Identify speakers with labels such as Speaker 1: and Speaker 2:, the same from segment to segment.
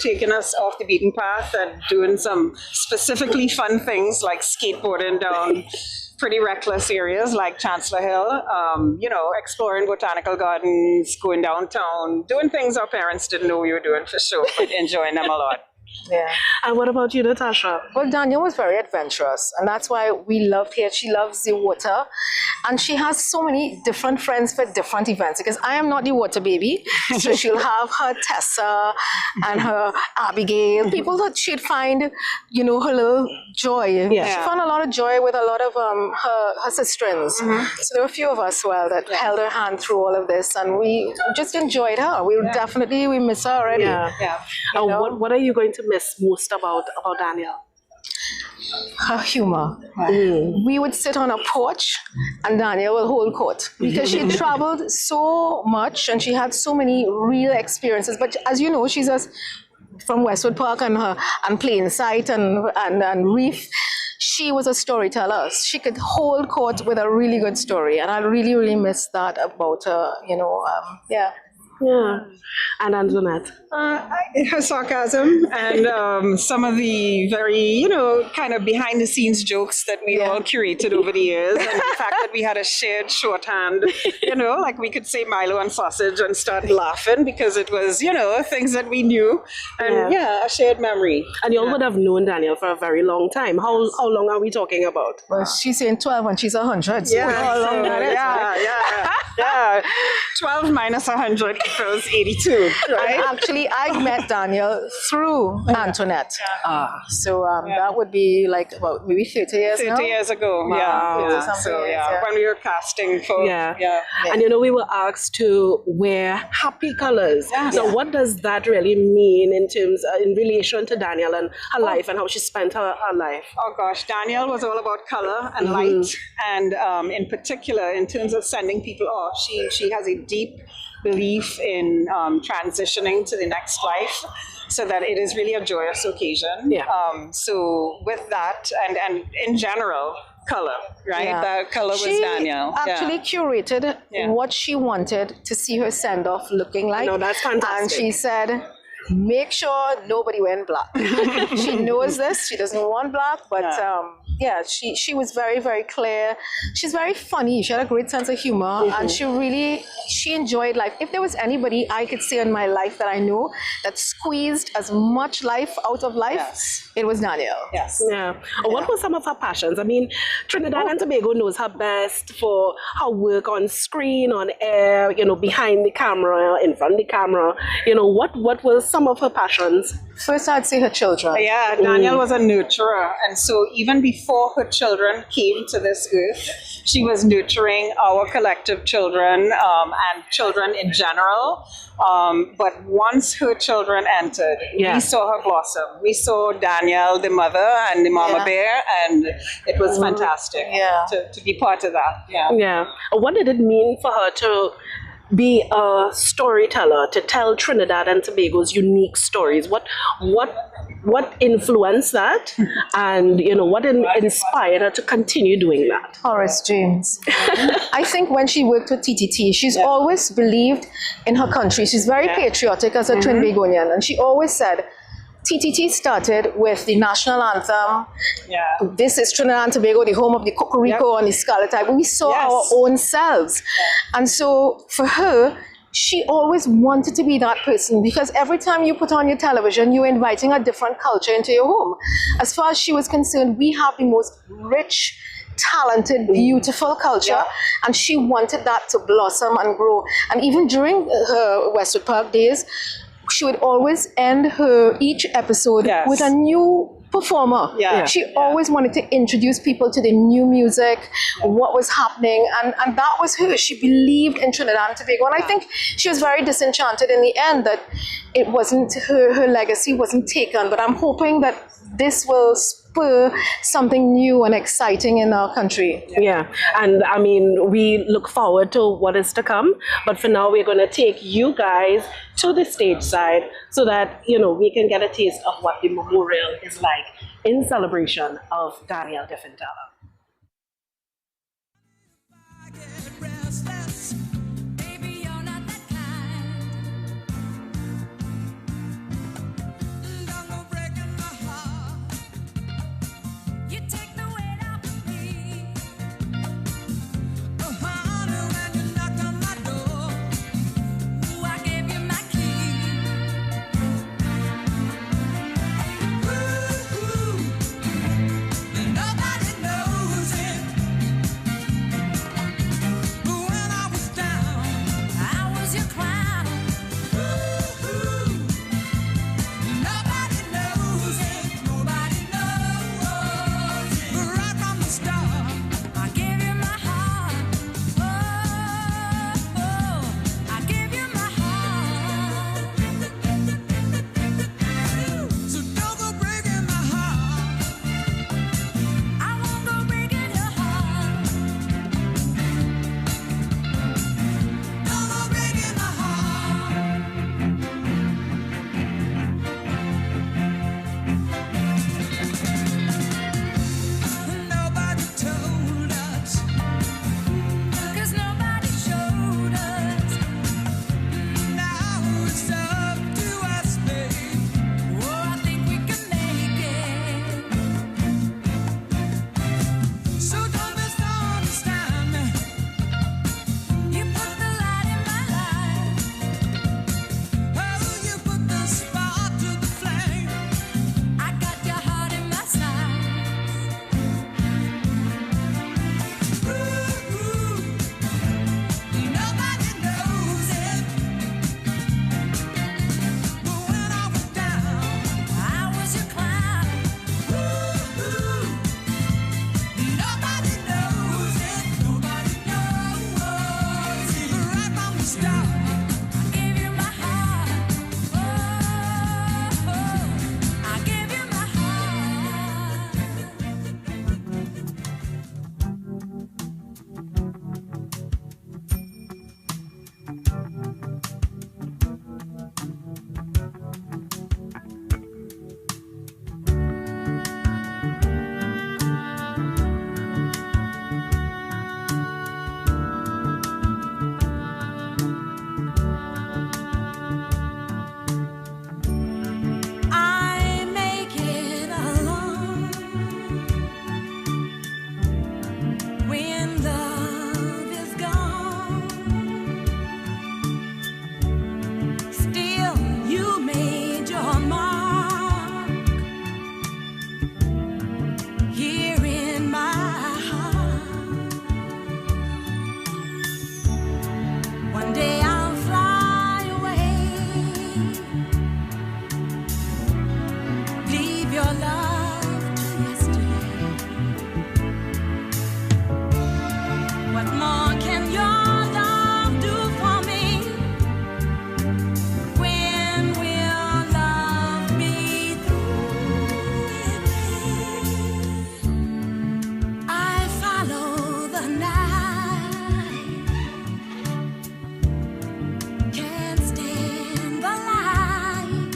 Speaker 1: taking us off the beaten path and doing some specifically fun things like skateboarding down pretty reckless areas like Chancellor Hill, exploring botanical gardens, going downtown, doing things our parents didn't know we were doing for sure, but enjoying them a lot.
Speaker 2: Yeah.
Speaker 3: And what about you, Natasha?
Speaker 2: Well, Danielle was very adventurous, and that's why we loved her. She loves the water, and she has so many different friends for different events. Because I am not the water baby, so she'll have her Tessa and her Abigail, people that she'd find, her little joy.
Speaker 3: Yeah.
Speaker 2: She found a lot of joy with a lot of her sisterins. Mm-hmm. So there were a few of us that held her hand through all of this, and we just enjoyed her. We miss her already.
Speaker 3: Yeah. What are you going to miss most about Danielle?
Speaker 2: Her humor. We would sit on a porch and Danielle will hold court because she traveled so much and she had so many real experiences. But as you know, she's from Westwood Park and Plainsight and Reef. She was a storyteller. She could hold court with a really good story, and I really, really miss that about her.
Speaker 3: Yeah. And Antoinette?
Speaker 1: Her sarcasm and some of the very, kind of behind the scenes jokes that we all curated over the years. And the fact that we had a shared shorthand, like we could say Milo and sausage and start laughing because it was, things that we knew. And a shared memory.
Speaker 3: And you all would have known Danielle for a very long time. How long are we talking about?
Speaker 2: Well, she's saying 12 and she's 100. So
Speaker 1: yeah. 12 minus 100 equals 82, right?
Speaker 2: Actually, I met Danielle through Antoinette. So that would be like about maybe 30 years
Speaker 1: 30 years ago, when we were casting for...
Speaker 3: And we were asked to wear happy colors. So what does that really mean in relation to Danielle and her life and how she spent her life?
Speaker 1: Oh gosh, Danielle was all about color and light, and in particular, in terms of sending people off, she has a deep belief in transitioning to the next life so that it is really a joyous occasion. So with that and in general, color, right? That color was Danielle.
Speaker 2: She actually curated what she wanted to see her send-off looking like.
Speaker 3: No, that's fantastic.
Speaker 2: And she said, make sure nobody went black. She knows this. She doesn't want black, but she was very, very clear. She's very funny. She had a great sense of humor, and she enjoyed life. If there was anybody I could see in my life that I know that squeezed as much life out of life, it was Danielle.
Speaker 1: Yes.
Speaker 3: Yeah. What were some of her passions? I mean, Trinidad and Tobago knows her best for her work on screen, on air, behind the camera, in front of the camera. What were some of her passions?
Speaker 2: First, I'd say her children.
Speaker 1: Yeah, Danielle was a nurturer. And so even before her children came to this earth, she was nurturing our collective children and children in general. But once her children entered, we saw her blossom. We saw Danielle, the mother, and the mama bear, and it was fantastic to be part of that.
Speaker 3: Yeah. What did it mean for her to be a storyteller, to tell Trinidad and Tobago's unique stories? What influenced that, and what inspired her to continue doing that?
Speaker 2: Horace James. I think when she worked with TTT, she's always believed in her country. She's very patriotic as a Trinbagonian, and she always said, TTT started with the national anthem. This is Trinidad and Tobago, the home of the Cocorico and the Scarlet Tiger. We saw our own selves. And so for her, she always wanted to be that person, because every time you put on your television, you're inviting a different culture into your home. As far as she was concerned, we have the most rich, talented, beautiful culture, and she wanted that to blossom and grow. And even during her Westwood Park days, she would always end each episode with a new performer. She always wanted to introduce people to the new music, what was happening, and that was her. She believed in Trinidad and Tobago, and I think she was very disenchanted in the end that it wasn't her legacy wasn't taken. But I'm hoping that this will spur something new and exciting in our country.
Speaker 3: And I mean, we look forward to what is to come, but for now we're going to take you guys to the stage side so that we can get a taste of what the memorial is like in celebration of Danielle Dieffenthaller.
Speaker 4: your love to yesterday. What more can your love do for me? When will love be through with me? I follow the night, can't stand the light.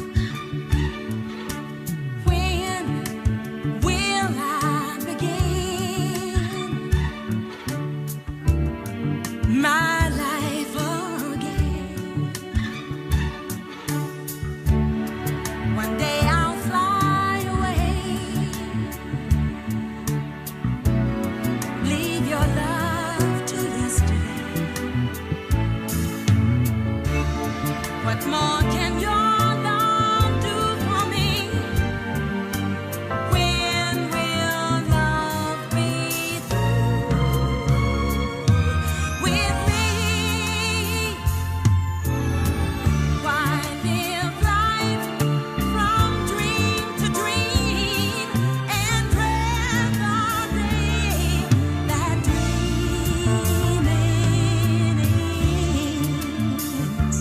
Speaker 4: When will I begin my life again? One day I'll fly away, leave your love to yesterday. What more can your love do for me? When will love be through with me? Why live life from dream to dream and dread the day that dreaming ends?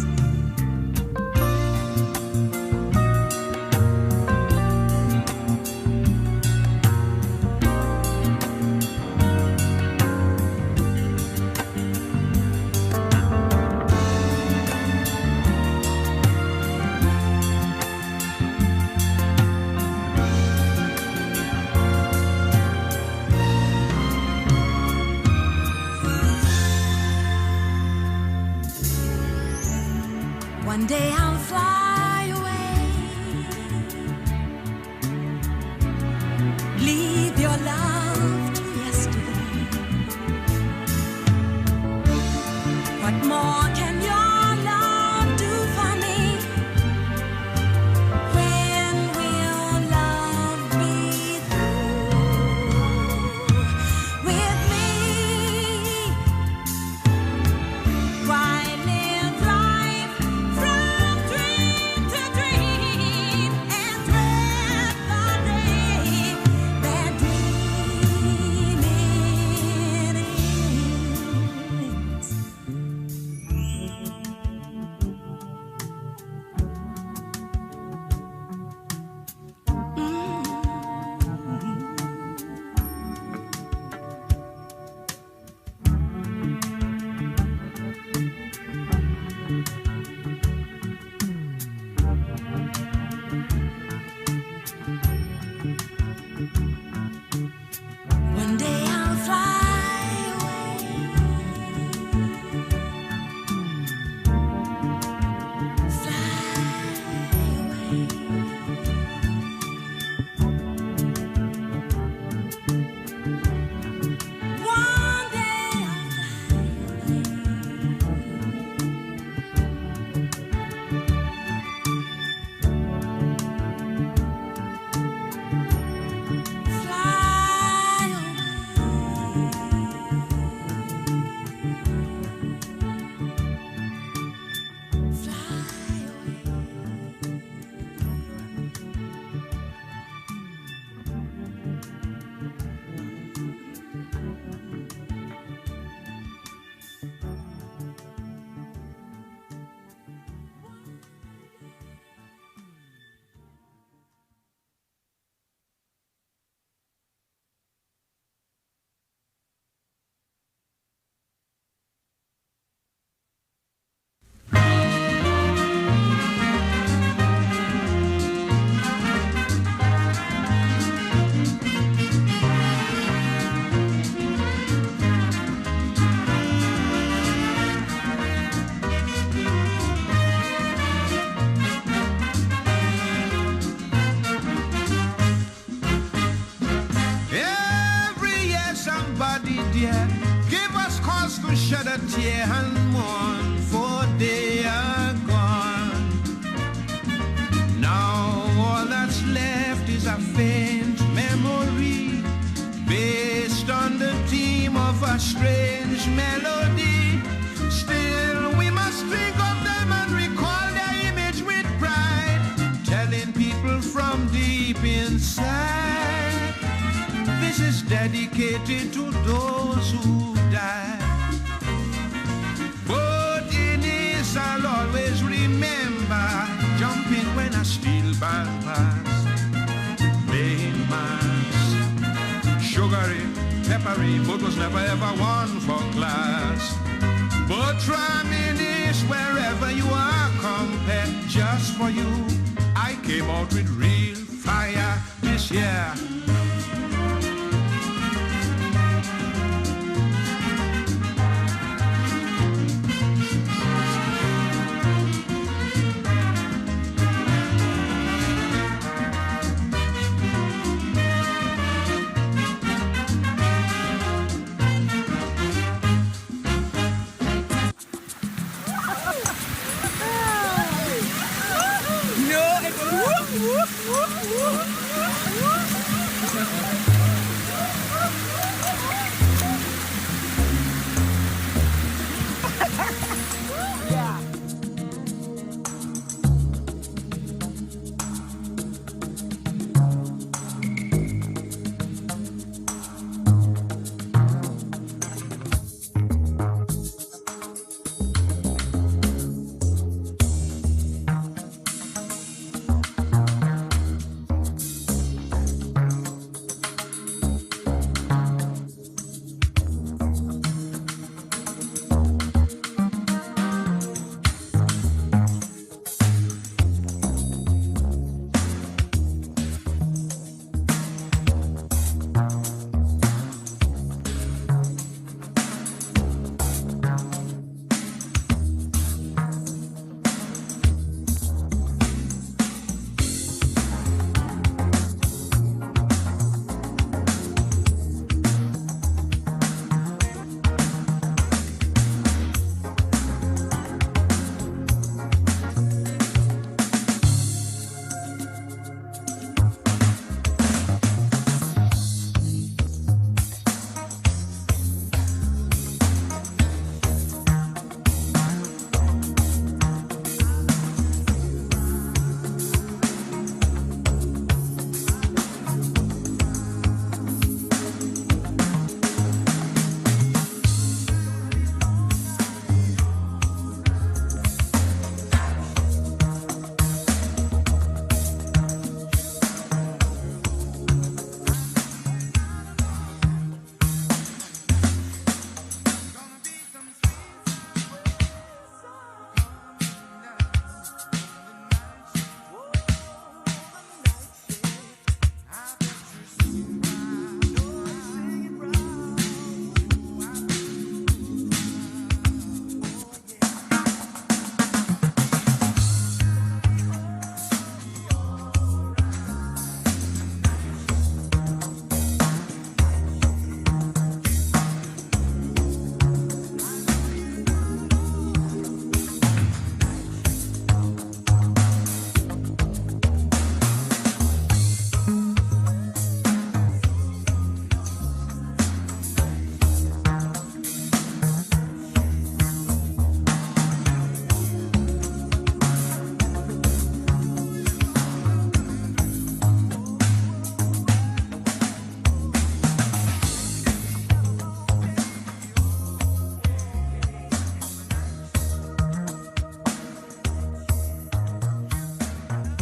Speaker 4: One day I'll fly away, leave your love to yesterday. What more can your love do for me? When will love be through with me? Why live life from dream to dream and dread the day that dreaming ends? One day I'll fly away, fly away. One day I'll fly away, fly away.
Speaker 5: Every year somebody dear give us cause to shed a tear and mourn, for they are gone. Now all that's left is a faint memory based on the theme of a strange melody. Still we must think of them and recall their image with pride, telling people people from deep inside. This is dedicated to those who died. But in this I'll always remember jumping when a steel band passed. Playing mass, sugary, peppery, but was never ever one for class. But reminisce wherever you are, compare just for you. I came out with real fire this year.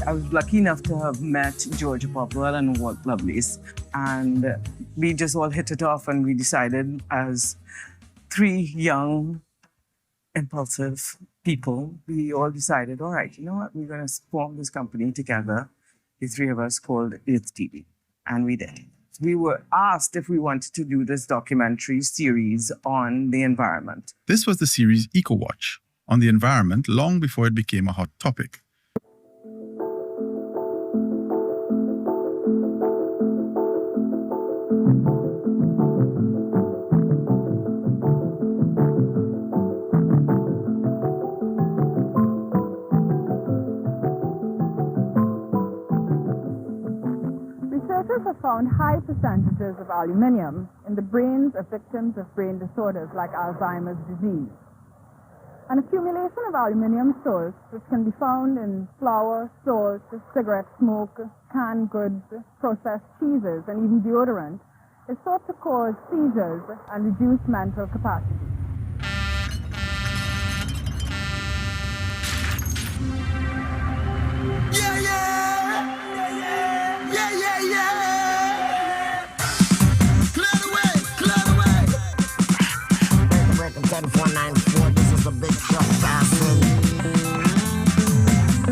Speaker 6: I was lucky enough to have met Georgia Popwell and Walt Lovelace, and we just all hit it off, and we decided as three young, impulsive people, we all decided, all right, you know what, we're going to form this company together, the three of us, called Earth TV, and we did. We were asked if we wanted to do this documentary series on the environment.
Speaker 7: This was the series EcoWatch on the environment long before it became a hot topic.
Speaker 8: Researchers have found high percentages of aluminium in the brains of victims of brain disorders like Alzheimer's disease. An accumulation of aluminium salts, which can be found in flour, salt, cigarette smoke, canned goods, processed cheeses, and even deodorant, is thought to cause seizures and reduce mental capacity.
Speaker 5: Yeah, yeah! Yeah, yeah, yeah! Clear the way, clear the way!
Speaker 9: Breaking 10494, this is a big truck passing.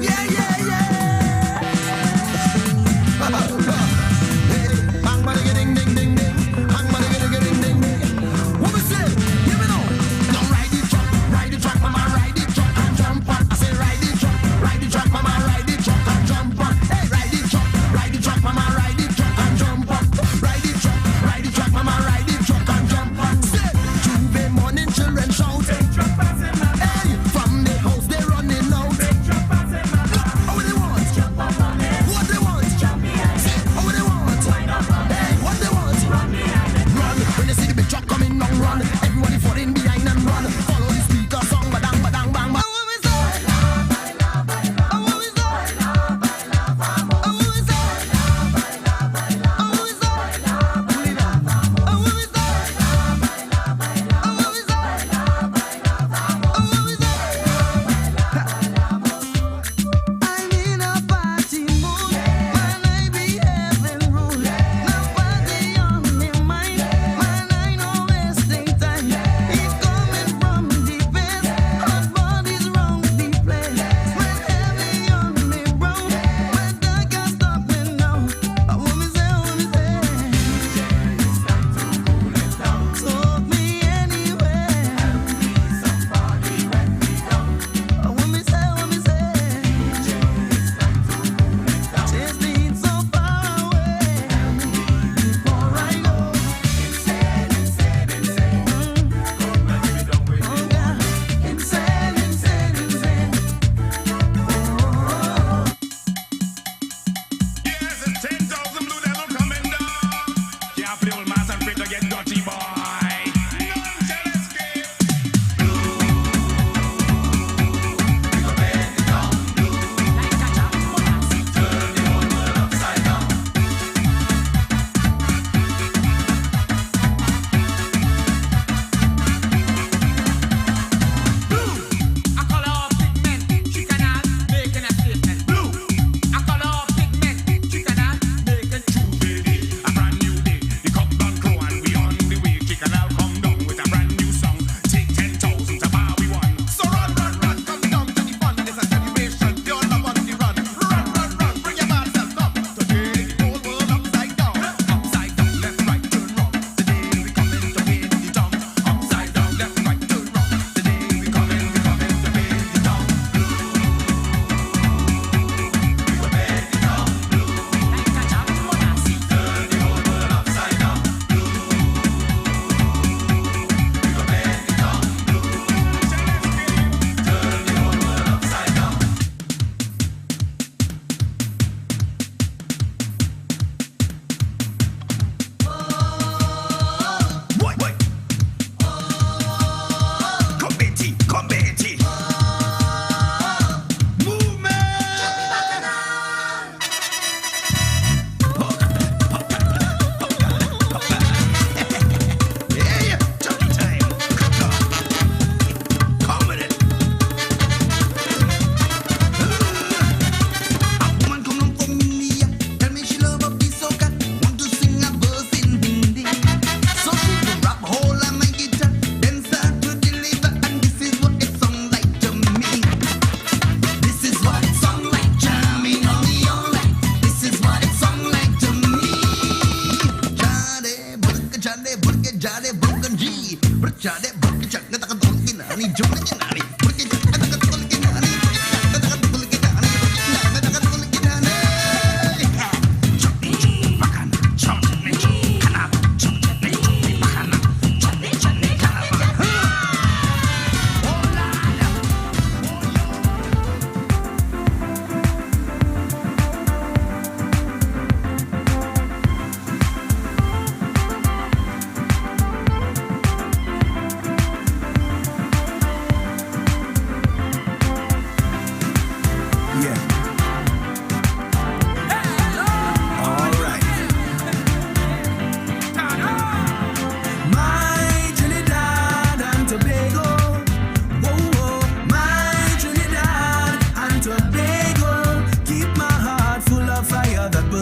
Speaker 5: Yeah, yeah, yeah! Hey, bang, bang, ding, ding, ding, ding. Bang, bang, ding, ding, ding, ding. What we say? Give it up!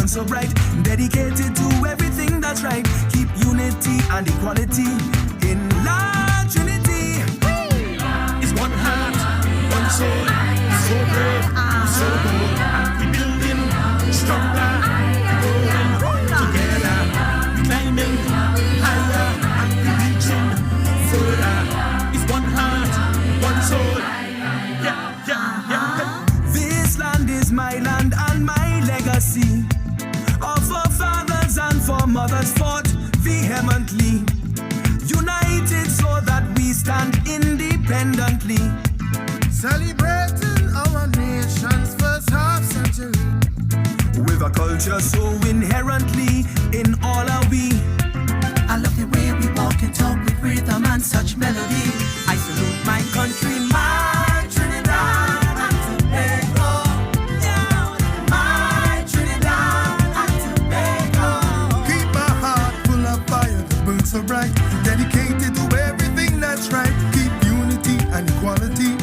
Speaker 10: so bright. Dedicated to everything that's right. Keep unity and equality in large Trinity. It's one heart, one soul. So brave, so bold. We building stronger, growing together. We climbing higher and we reaching further. It's one heart, one soul. Yeah. This land is my land and my legacy. Our forefathers and foremothers fought vehemently, united so that we stand independently. Celebrating our nation's first half century, with a culture so inherently in all are we. I love the way we walk and talk with rhythm and such melody. I salute my country, my Trinidad and Tobago. Yeah, my Trinidad and Tobago. Keep my heart full of fire that burns so bright. Dedicated to everything that's right. Keep unity and equality.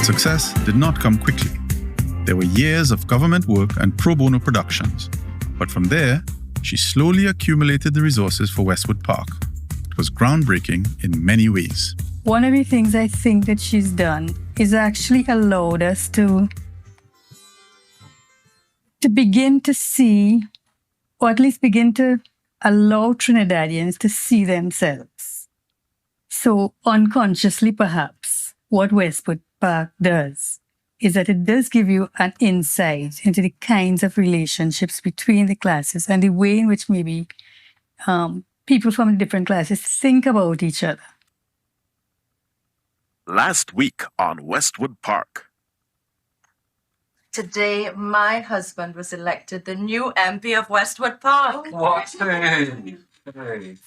Speaker 7: Success did not come quickly. There were years of government work and pro bono productions. But from there, she slowly accumulated the resources for Westwood Park. It was groundbreaking in many ways.
Speaker 11: One of the things I think that she's done is actually allowed us to begin to see, or at least begin to allow Trinidadians to see themselves. So unconsciously, perhaps, what Westwood Park does is that it does give you an insight into the kinds of relationships between the classes and the way in which maybe people from different classes think about each other.
Speaker 12: Last week on Westwood Park.
Speaker 13: Today, my husband was elected the new MP of Westwood Park.
Speaker 14: What? Hey.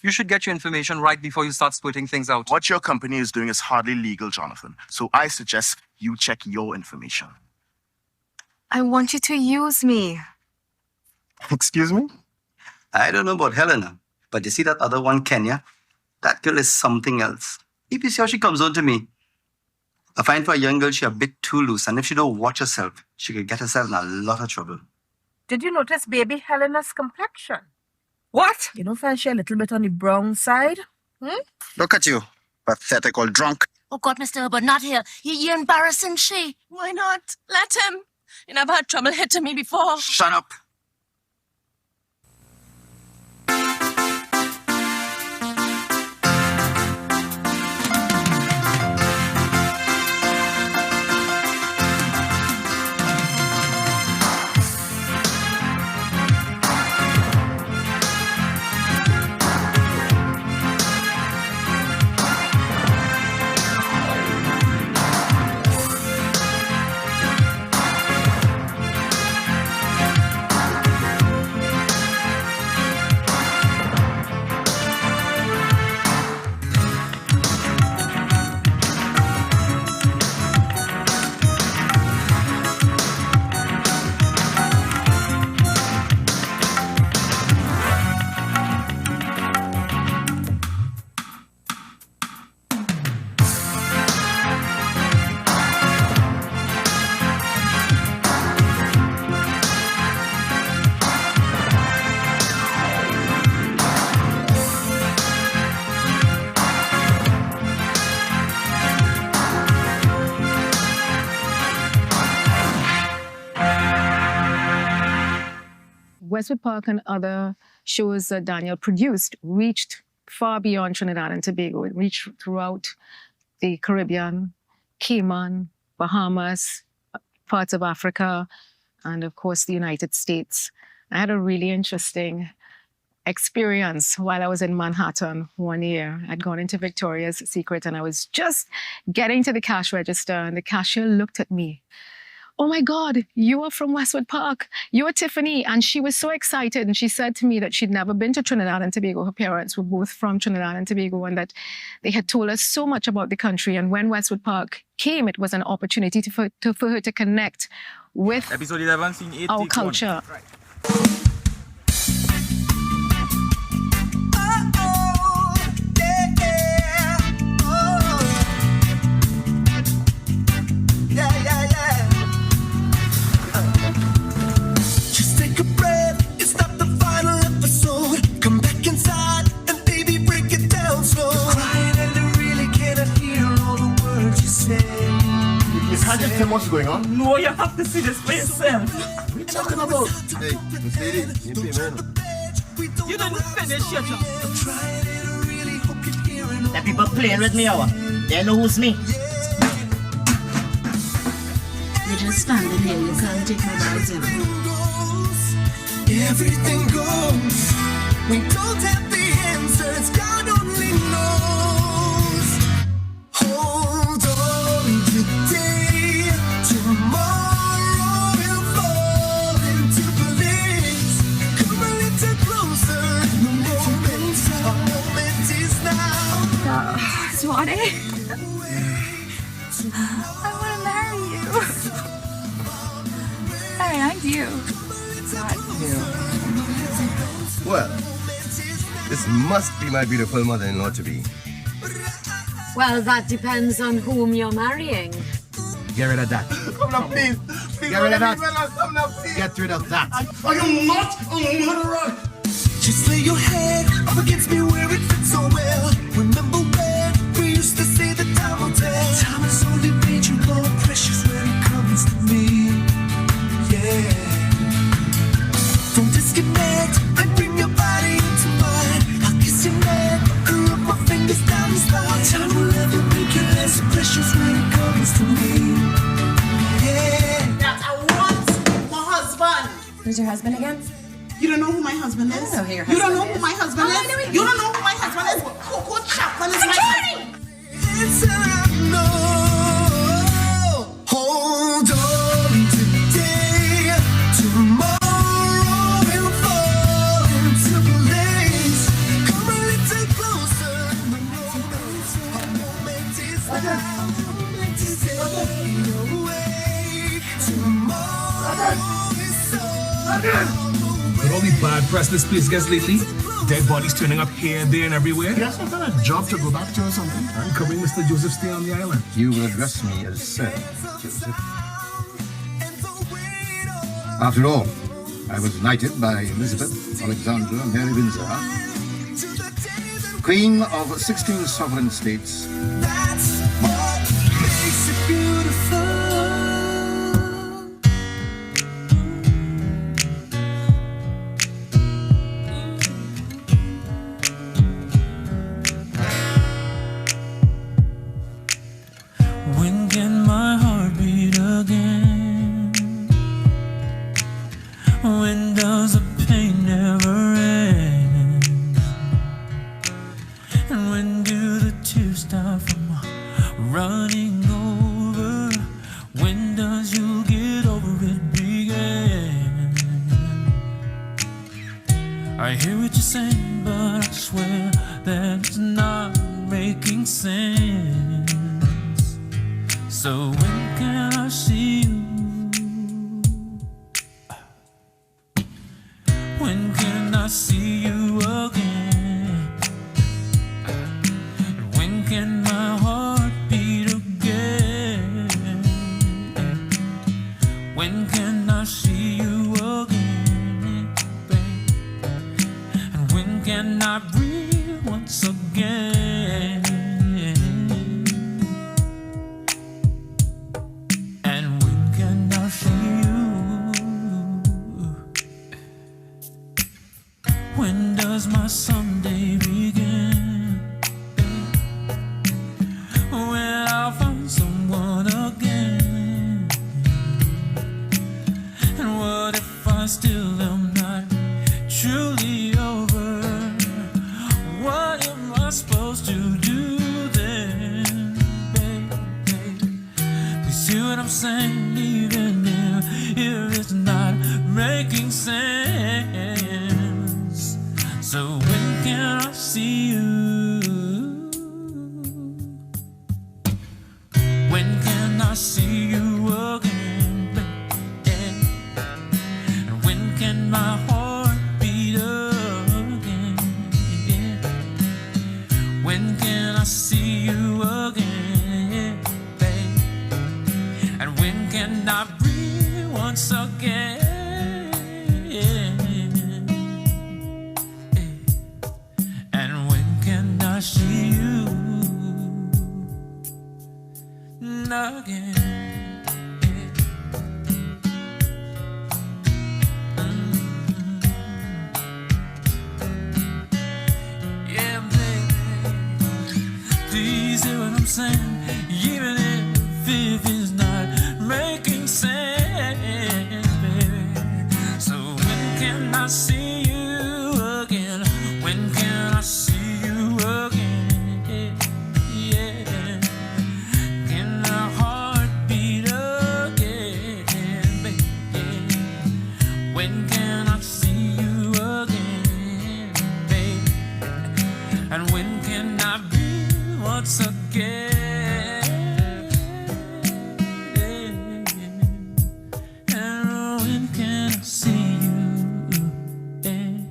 Speaker 14: You should get your information right before you start splitting things out.
Speaker 12: What your company is doing is hardly legal, Jonathan. So I suggest you check your information.
Speaker 15: I want you to use me.
Speaker 12: Excuse me?
Speaker 16: I don't know about Helena, but you see that other one, Kenya? That girl is something else. If you see how she comes on to me, I find for a young girl, she's a bit too loose. And if she don't watch herself, she could get herself in a lot of trouble.
Speaker 17: Did you notice baby Helena's complexion?
Speaker 15: What?
Speaker 17: You don't find she a little bit on the brown side?
Speaker 12: Look at you, pathetic old drunk.
Speaker 18: Oh God, Mr. Herbert, not here. You're embarrassing she. Why not? Let him. You never had trouble hitting me before.
Speaker 12: Shut up.
Speaker 2: Westwood Park and other shows that Danielle produced reached far beyond Trinidad and Tobago. It reached throughout the Caribbean, Cayman, Bahamas, parts of Africa, and of course the United States. I had a really interesting experience while I was in Manhattan one year. I'd gone into Victoria's Secret and I was just getting to the cash register and the cashier looked at me. "Oh my God, you are from Westwood Park. You're Tiffany." And she was so excited. And she said to me that she'd never been to Trinidad and Tobago. Her parents were both from Trinidad and Tobago and that they had told us so much about the country. And when Westwood Park came, it was an opportunity for her to connect with
Speaker 14: Episode 11, scene 8,
Speaker 2: our culture.
Speaker 14: Right.
Speaker 19: him what's going on?
Speaker 6: No, you have to see this for yourself.
Speaker 19: What are you talking about? Hey, Miss Lady, you pay man.
Speaker 6: You didn't finish your job.
Speaker 20: The people playing with me, they know who's me.
Speaker 18: You're just standing here, you can't take my bags in.
Speaker 10: Everything goes. We don't have the answers, God only knows. Hold on today, tomorrow will fall into place. Come a little closer, the moment is now.
Speaker 15: Swanee, I want to marry you. I mean, I do. Not you.
Speaker 19: Well, this must be my beautiful mother-in-law to be.
Speaker 21: Well, that depends on whom you're marrying.
Speaker 19: Get rid of that.
Speaker 10: Come now, please.
Speaker 19: Get rid of that.
Speaker 10: Come now, please.
Speaker 19: Get rid of that.
Speaker 10: I am not a murderer. Just lay your head up against me where it fits so well. Remember when we used to say the time will tell. Time has only made you more precious when it comes to me. Yeah. Don't disconnect and bring your body into mine. I'll kiss your neck and rub my fingers down the spine. Time will never make you less precious when it comes to me. Yeah.
Speaker 22: That I want my husband.
Speaker 15: Who's your husband again?
Speaker 22: You don't know who my husband is?
Speaker 15: I don't know who your
Speaker 22: You don't
Speaker 15: husband
Speaker 22: know who my husband
Speaker 15: Oh, I
Speaker 22: is?
Speaker 15: know
Speaker 22: You don't know who my husband is? Coco Chapman is my husband.
Speaker 10: It's I know. Hold on today, tomorrow will fall into place. Come a little closer, the moment is now. Stay away. Tomorrow is so.
Speaker 23: With all the bad press this place gets lately, dead bodies turning up here, there, and everywhere.
Speaker 19: Yes, I've got a job to go back to or something.
Speaker 23: I'm covering Mr. Joseph stay on the island.
Speaker 19: You will address me as Sir Joseph. After all, I was knighted by Elizabeth, Alexandra, Mary Windsor, Queen of 16 sovereign states.
Speaker 10: That's what makes it beautiful.
Speaker 24: When can my heart beat again? When does the pain never end? And when do the tears stop from running over? When does you get over it begin? I hear what you're saying, but I swear that it's not making sense. So when can I see you? When can I see you again? And when can my heart beat again? When can I see you again, babe? And when can I breathe once again? And when can I see you? When does my someday begin? When I'll find someone again. And what if I still am not truly over? What am I supposed to do then, babe? Please see what I'm saying, even if it's not making sense. So when can I see you? When can I see you again, babe? And when can my heart beat again? When can I see you again, babe? And when can I breathe once again? And when can I see you again? sand, even if it's not making sense, baby. So when can I see you again? When can I see you again? Yeah. Can our heart beat again, baby? When can I see you again, baby? And when can I be once again? And when can I see you again?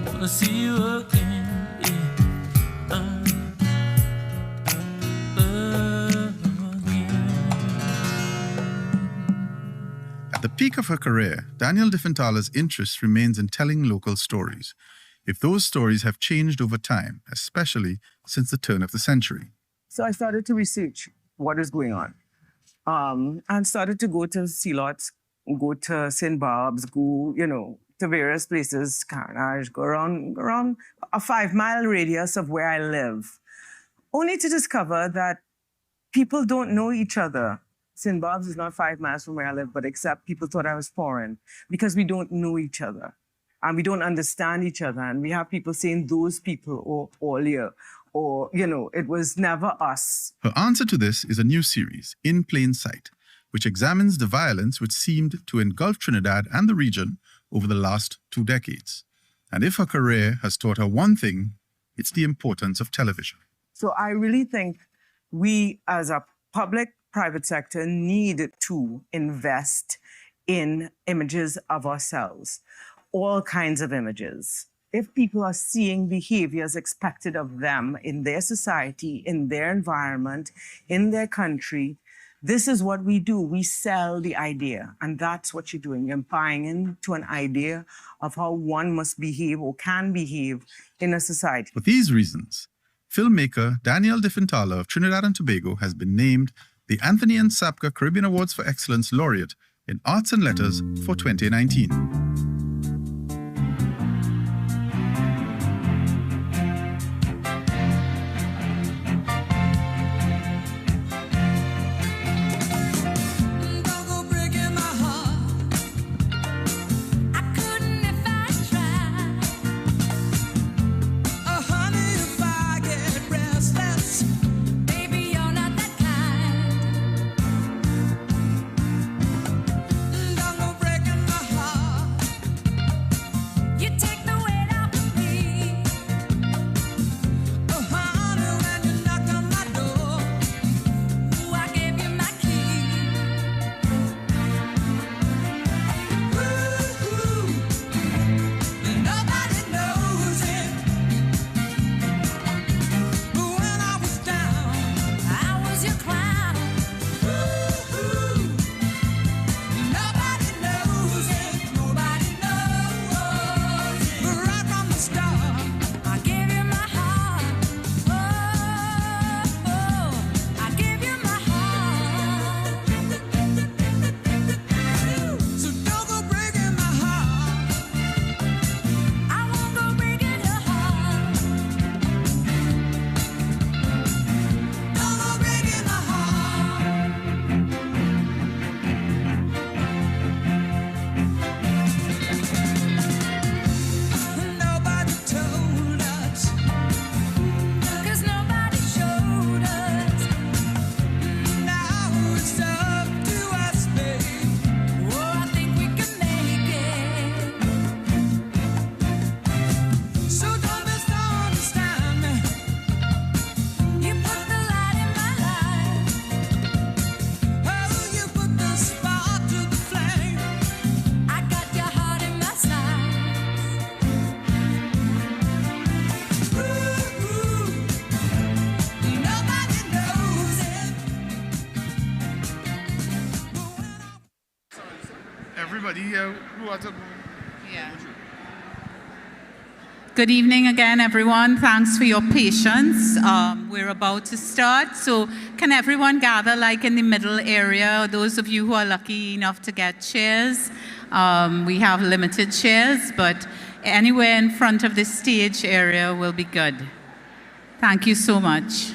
Speaker 24: Wanna see you again,
Speaker 7: At the peak of her career, Danielle Dieffenthaller's interest remains in telling local stories, if those stories have changed over time, especially since the turn of the century.
Speaker 6: So I started to research what is going on, and started to go to Sealots, go to St. Barb's, go, to various places, Carnage, go around a 5-mile radius of where I live, only to discover that people don't know each other. St. Barb's is not 5 miles from where I live, but except people thought I was foreign because we don't know each other and we don't understand each other. And we have people saying those people or Olia, or, it was never us.
Speaker 7: Her answer to this is a new series, In Plain Sight, which examines the violence which seemed to engulf Trinidad and the region over the last 2 decades. And if her career has taught her one thing, it's the importance of television.
Speaker 6: So I really think we, as a public-private sector, need to invest in images of ourselves, all kinds of images. If people are seeing behaviors expected of them in their society, in their environment, in their country, this is what we do. We sell the idea, and that's what you're doing. You're buying into an idea of how one must behave or can behave in a society.
Speaker 7: For these reasons, filmmaker Danielle Dieffenthaller of Trinidad and Tobago has been named the Anthony and Sapka Caribbean Awards for Excellence Laureate in Arts and Letters for 2019.
Speaker 1: Good evening again, everyone. Thanks for your patience. We're about to start, so can everyone gather like in the middle area? Those of you who are lucky enough to get chairs. We have limited chairs, but anywhere in front of the stage area will be good. Thank you so much.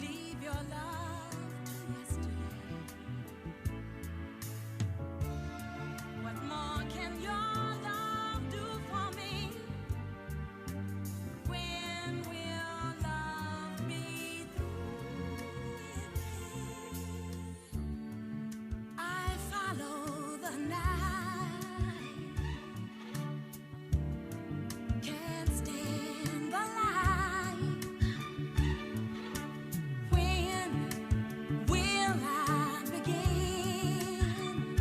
Speaker 3: Leave your love to yesterday. What more can your love do for me? When will love be through with me? I follow the night, can't stand the light. When will I begin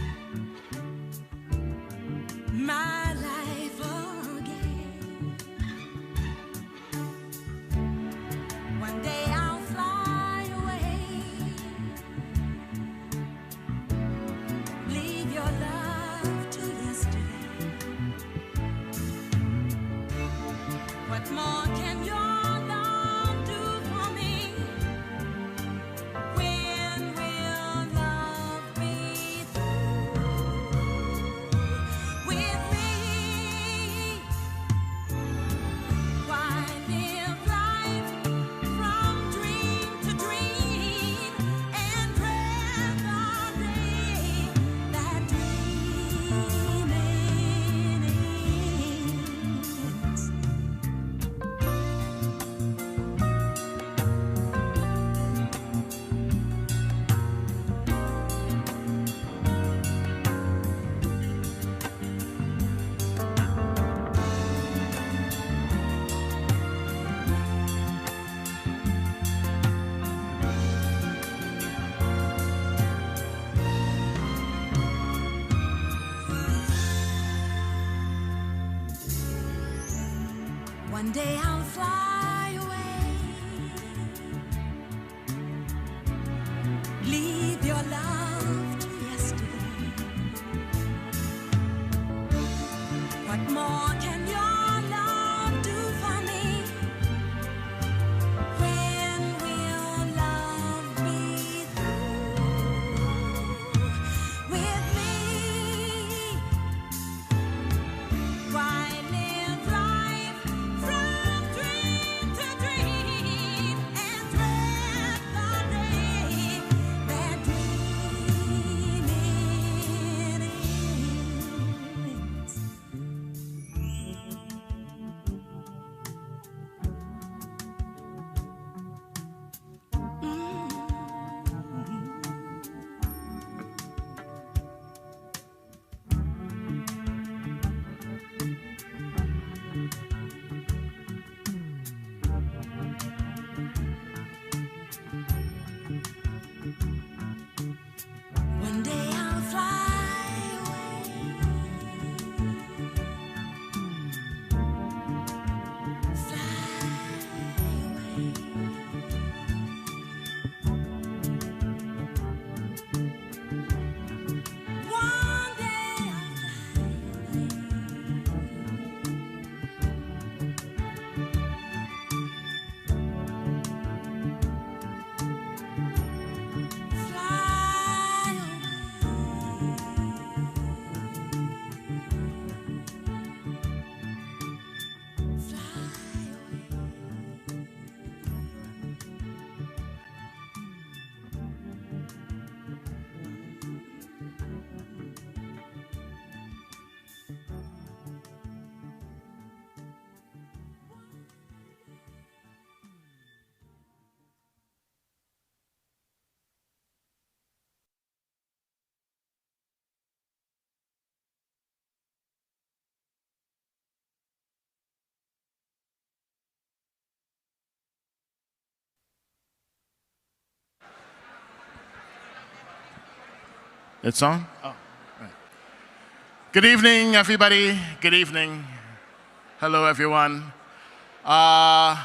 Speaker 3: my life again? One day I'll fly away, leave your love to yesterday. What more can your love do for me? When will love be through with me? Why live life from dream to dream and dread the day that dreaming ends? One day I'll fly away, leave your love to yesterday. What more can your love do for me? When will love be through with me? Why live life from dream
Speaker 4: It's on? Oh, right. Good evening, everybody. Good evening. Hello, everyone. My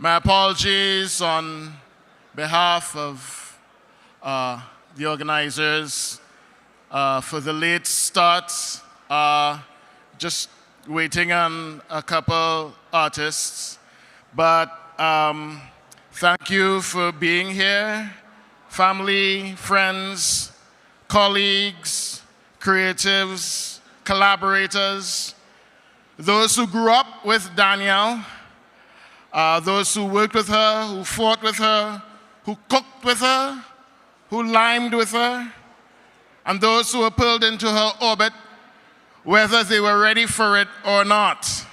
Speaker 4: apologies on behalf of the organizers for the late start. Just waiting on a couple artists. But thank you for being here. Family, friends, colleagues, creatives, collaborators, those who grew up with Danielle, those who worked with her, who fought with her, who cooked with her, who limed with her, and those who were pulled into her orbit, whether they were ready for it or not.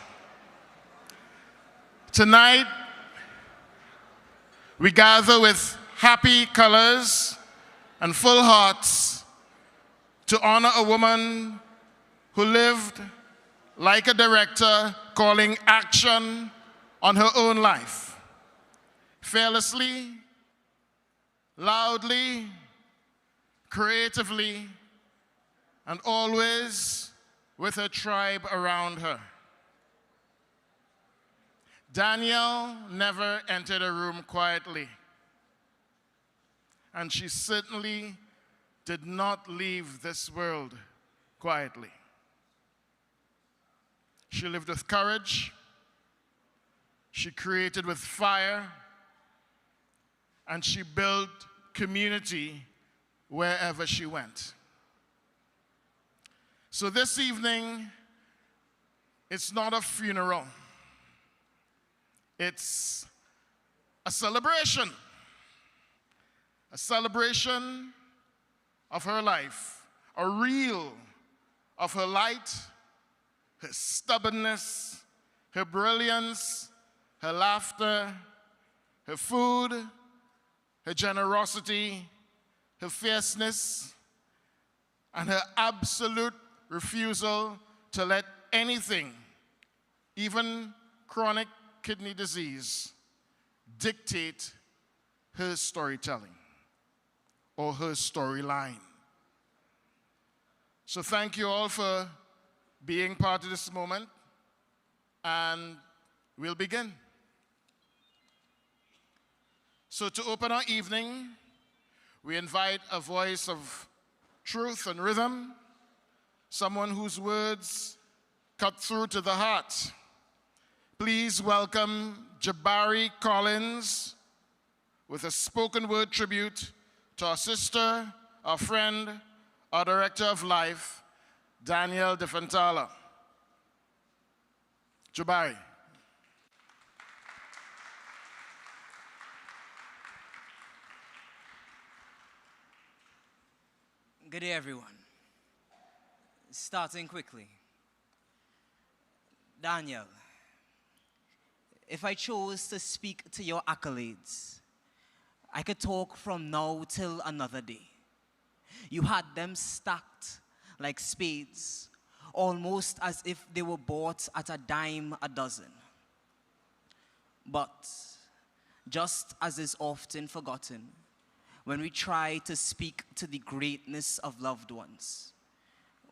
Speaker 4: Tonight, we gather with happy colors and full hearts to honor a woman who lived like a director calling action on her own life, fearlessly, loudly, creatively, and always with her tribe around her. Danielle never entered a room quietly, and she certainly did not leave this world quietly. She lived with courage, she created with fire, and she built community wherever she went. So this evening, it's not a funeral. It's a celebration of her life, a reel of her light, her stubbornness, her brilliance, her laughter, her food, her generosity, her fierceness, and her absolute refusal to let anything, even chronic kidney disease, dictate her storytelling or her storyline. So thank you all for being part of this moment, and we'll begin. So to open our evening, we invite a voice of truth and rhythm, someone whose words cut through to the heart. Please welcome Jabari Collins with a spoken word tribute to our sister, our friend, our director of life, Danielle Dieffenthaller. Jabari.
Speaker 5: Good day, everyone. Starting quickly. Danielle, if I chose to speak to your accolades, I could talk from now till another day. You had them stacked like spades, almost as if they were bought at a dime a dozen. But, just as is often forgotten, when we try to speak to the greatness of loved ones,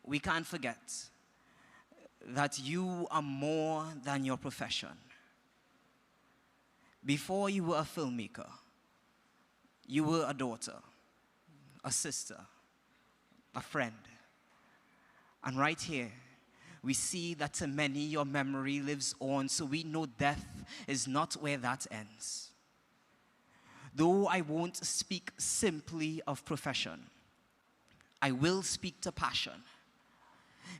Speaker 5: we can't forget that you are more than your profession. Before you were a filmmaker, you were a daughter, a sister, a friend. And right here, we see that to many your memory lives on, so we know death is not where that ends. Though I won't speak simply of profession, I will speak to passion,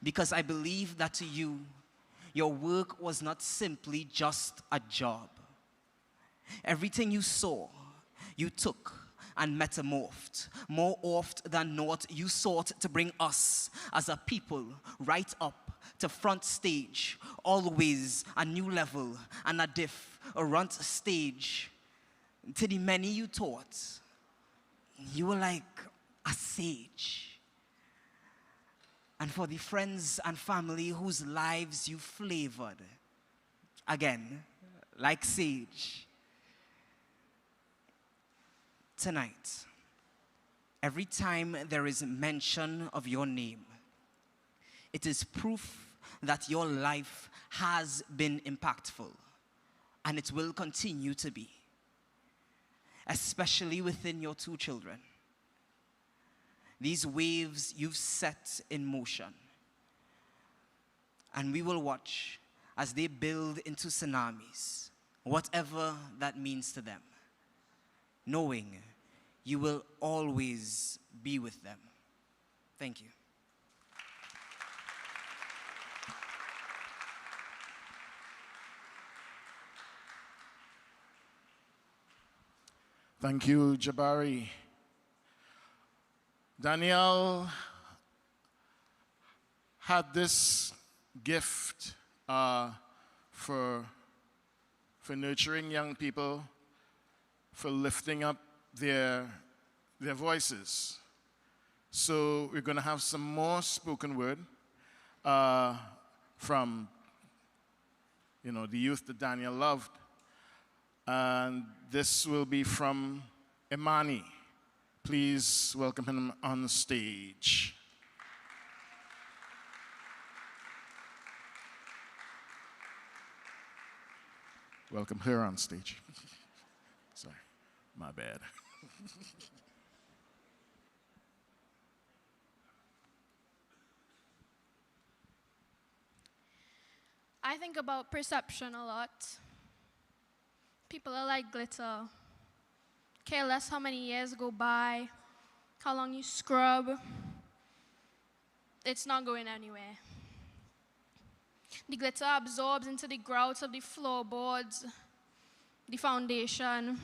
Speaker 5: because I believe that to you, your work was not simply just a job. Everything you saw, you took and metamorphed. More oft than not, you sought to bring us as a people right up to front stage, always a new level and a different stage. To the many you taught, you were like a sage. And for the friends and family whose lives you flavored, again, like sage. Tonight, Every time there is mention of your name, it is proof that your life has been impactful, and it will continue to be, especially within your two children. These waves you've set in motion, and we will watch as they build into tsunamis, whatever that means to them, knowing you will always be with them. Thank you.
Speaker 4: Thank you, Jabari. Danielle had this gift for nurturing young people, for lifting up their voices. So we're going to have some more spoken word from the youth that Danielle loved. And this will be from Imani. Please welcome him on stage. Welcome her on stage. Sorry, my bad.
Speaker 8: I think about perception a lot. People are like glitter. Care less how many years go by, how long you scrub. It's not going anywhere. The glitter absorbs into the grouts of the floorboards, the foundation,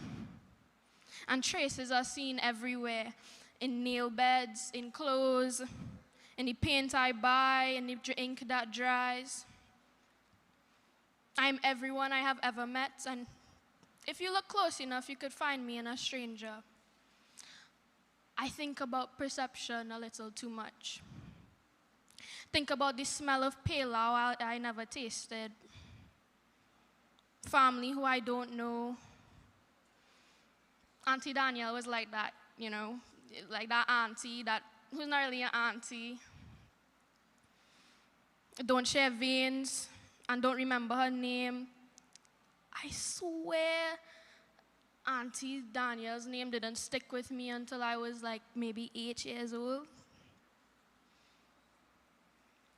Speaker 8: and traces are seen everywhere, in nail beds, in clothes, in the paint I buy, in the ink that dries. I'm everyone I have ever met, and if you look close enough, you could find me in a stranger. I think about perception a little too much. Think about the smell of pilau I never tasted. Family who I don't know. Auntie Danielle was like that, like that auntie who's not really an auntie. Don't share veins and don't remember her name. I swear Auntie Danielle's name didn't stick with me until I was like maybe 8 years old.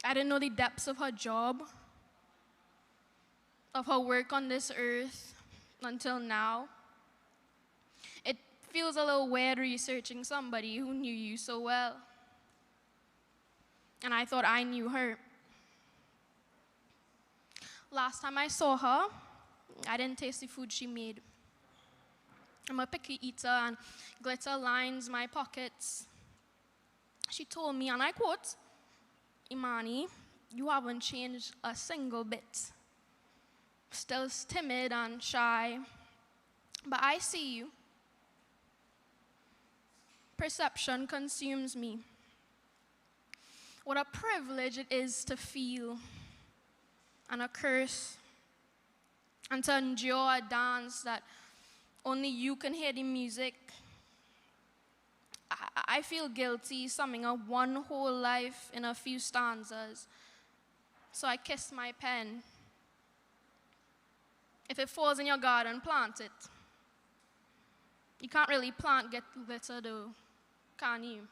Speaker 8: I didn't know the depths of her job, of her work on this earth until now. It feels a little weird researching somebody who knew you so well. And I thought I knew her. Last time I saw her, I didn't taste the food she made. I'm a picky eater and glitter lines my pockets. She told me, and I quote, "Imani, you haven't changed a single bit. Still timid and shy, but I see you. Perception consumes me. What a privilege it is to feel, and a curse, and to endure a dance that only you can hear the music. I feel guilty summing up one whole life in a few stanzas, so I kiss my pen. If it falls in your garden, plant it. You can't really plant glitter though, can you?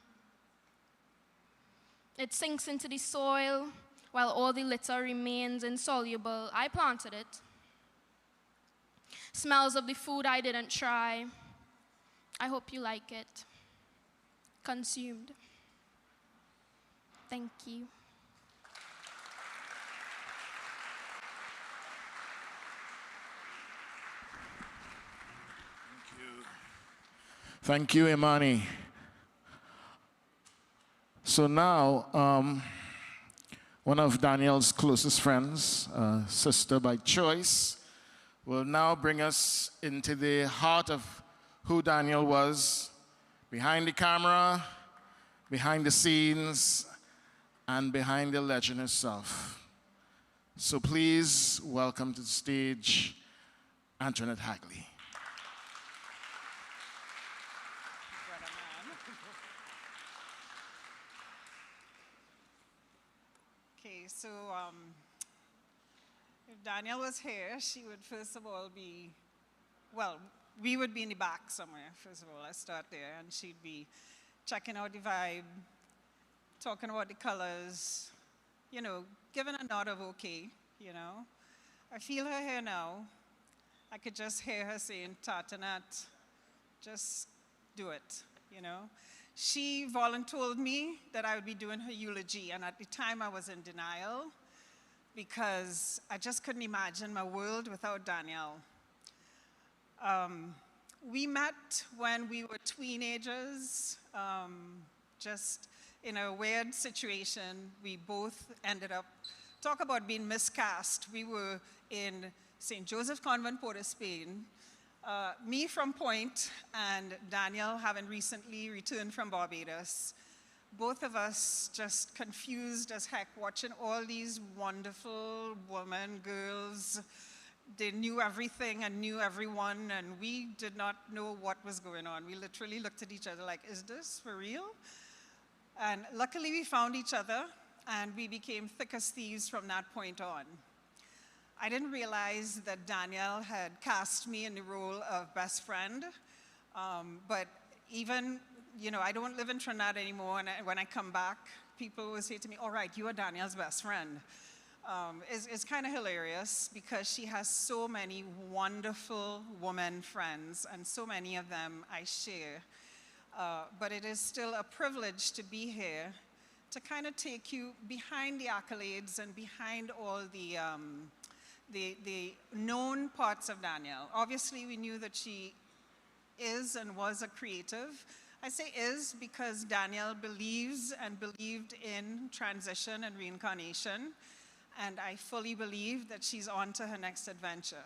Speaker 8: It sinks into the soil while all the litter remains insoluble. I planted it. Smells of the food I didn't try. I hope you like it. Consumed. Thank you.
Speaker 4: Thank you, Imani. So now, one of Danielle's closest friends, sister by choice, will now bring us into the heart of who Danielle was, behind the camera, behind the scenes, and behind the legend herself. So please welcome to the stage, Antoinette Hagley.
Speaker 9: Okay, so if Danielle was here, she would first of all be, well, we would be in the back somewhere, first of all. Let's start there. And she'd be checking out the vibe, talking about the colors, you know, giving a nod of okay, you know. I feel her here now. I could just hear her saying, Tatanat, just do it, you know. She volunteered me that I would be doing her eulogy, and at the time I was in denial because I just couldn't imagine my world without Danielle. We met when we were teenagers, just in a weird situation. We both ended up, talk about being miscast. We were in St. Joseph Convent, Port of Spain. Me from Point and Danielle having recently returned from Barbados. Both of us just confused as heck watching all these wonderful women, girls. They knew everything and knew everyone, and we did not know what was going on. We literally looked at each other like, is this for real? And luckily we found each other, and we became thick as thieves from that point on. I didn't realize that Danielle had cast me in the role of best friend, but even, you know, I don't live in Trinidad anymore, and when I come back, people will say to me, all right, you are Danielle's best friend. It's kind of hilarious because she has so many wonderful woman friends, and so many of them I share. But it is still a privilege to be here to kind of take you behind the accolades and behind all the known parts of Danielle. Obviously, we knew that she is and was a creative. I say is because Danielle believes and believed in transition and reincarnation, and I fully believe that she's on to her next adventure.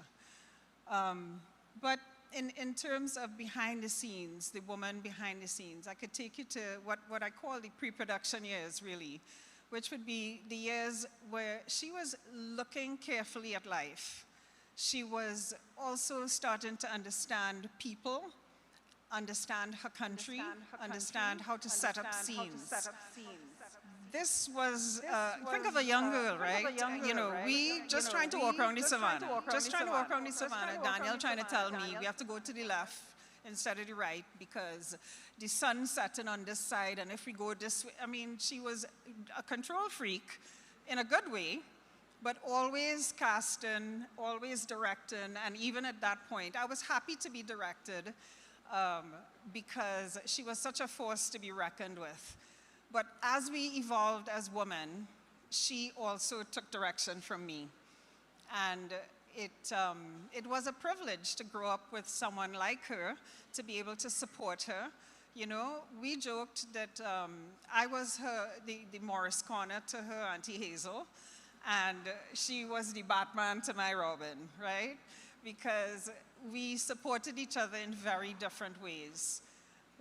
Speaker 9: But in terms of behind the scenes, the woman behind the scenes, I could take you to what I call the pre-production years, really, which would be the years where she was looking carefully at life. She was also starting to understand people, understand her country, understand how to set up scenes. This was, think of a young girl, right? You know, we just trying to walk around the savannah. Just trying to walk around the savannah. Danielle trying to tell me we have to go to the left instead of the right because the sun setting on this side, and if we go this way, I mean, she was a control freak in a good way, but always casting, always directing, and even at that point, I was happy to be directed because she was such a force to be reckoned with. But as we evolved as women, she also took direction from me. And it was a privilege to grow up with someone like her, to be able to support her. You know, we joked that I was the Morris Corner to her Auntie Hazel, and she was the Batman to my Robin, right? Because we supported each other in very different ways.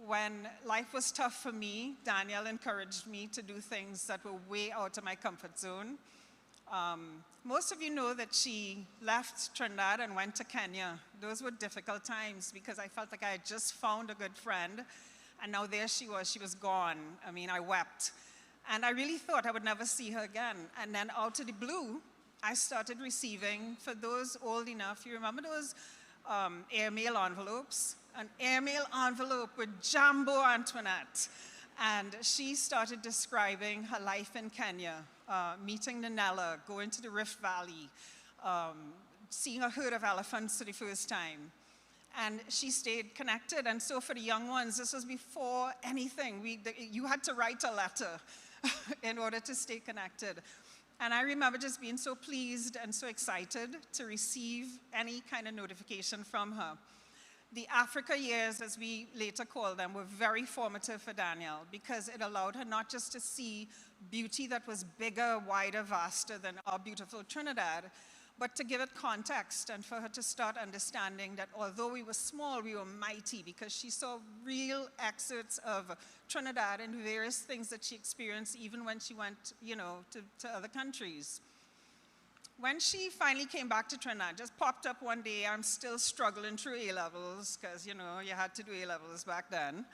Speaker 9: When life was tough for me, Danielle encouraged me to do things that were way out of my comfort zone. Most of you know that she left Trinidad and went to Kenya. Those were difficult times because I felt like I had just found a good friend, and now there she was gone. I mean, I wept. And I really thought I would never see her again. And then out of the blue, I started receiving, for those old enough, you remember those airmail envelopes? An airmail envelope with Jumbo Antoinette. And she started describing her life in Kenya, meeting Nanella, going to the Rift Valley, seeing a herd of elephants for the first time. And she stayed connected. And so for the young ones, this was before anything. You had to write a letter in order to stay connected. And I remember just being so pleased and so excited to receive any kind of notification from her. The Africa years, as we later called them, were very formative for Danielle because it allowed her not just to see beauty that was bigger, wider, vaster than our beautiful Trinidad, but to give it context and for her to start understanding that although we were small, we were mighty because she saw real excerpts of Trinidad and various things that she experienced even when she went, you know, to other countries. When she finally came back to Trinidad, just popped up one day, I'm still struggling through A-levels, because, you know, you had to do A-levels back then.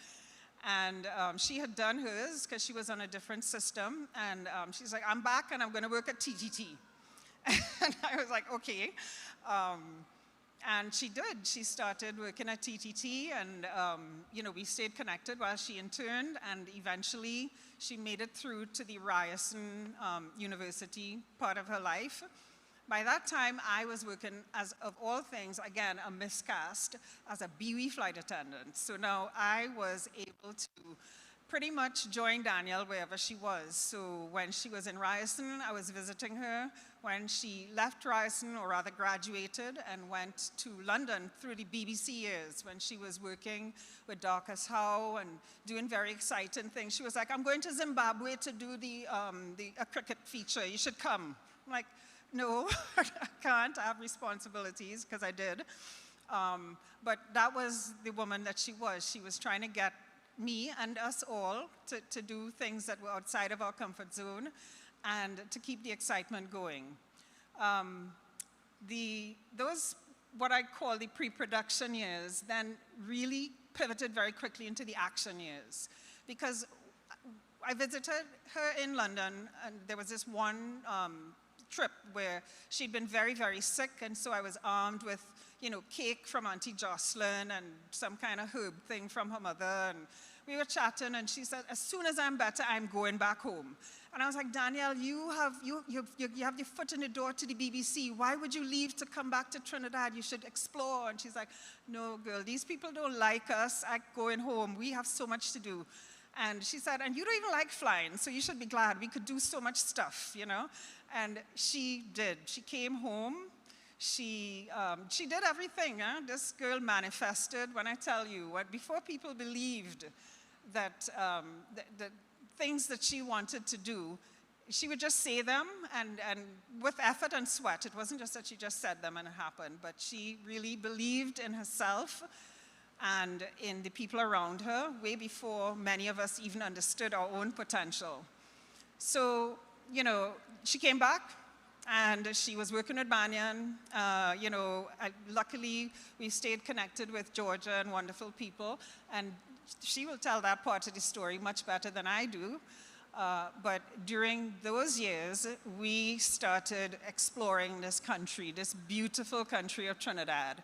Speaker 9: And she had done hers because she was on a different system. And she's like, I'm back and I'm going to work at TTT. And I was like, okay. And she did. She started working at TTT, and we stayed connected while she interned, and eventually she made it through to the Ryerson University part of her life. By that time, I was working as, of all things, again, a miscast, as a BWE flight attendant. So now I was able to pretty much join Danielle wherever she was. So when she was in Ryerson, I was visiting her. When she left Ryerson, or rather graduated, and went to London through the BBC years, when she was working with Dorcas Howe and doing very exciting things, she was like, I'm going to Zimbabwe to do a cricket feature. You should come. I'm like, no, I can't. I have responsibilities, because I did. But that was the woman that she was. She was trying to get me and us all to do things that were outside of our comfort zone and to keep the excitement going. Those, what I call the pre-production years, then really pivoted very quickly into the action years, because I visited her in London, and there was this one trip where she'd been very, very sick, and so I was armed with, cake from Auntie Jocelyn and some kind of herb thing from her mother, and we were chatting, and she said, as soon as I'm better, I'm going back home. And I was like, Danielle, you have your foot in the door to the BBC. Why would you leave to come back to Trinidad? You should explore. And she's like, no, girl, these people don't like us. I'm going home. We have so much to do. And she said, and you don't even like flying, so you should be glad. We could do so much stuff, And she did. She came home. She did everything. This girl manifested. When I tell you, before people believed that the things that she wanted to do, she would just say them, and with effort and sweat. It wasn't just that she just said them and it happened, but she really believed in herself and in the people around her way before many of us even understood our own potential. So, she came back, and she was working with Banyan. Luckily, we stayed connected with Georgia and wonderful people, and she will tell that part of the story much better than I do. But during those years, we started exploring this country, this beautiful country of Trinidad.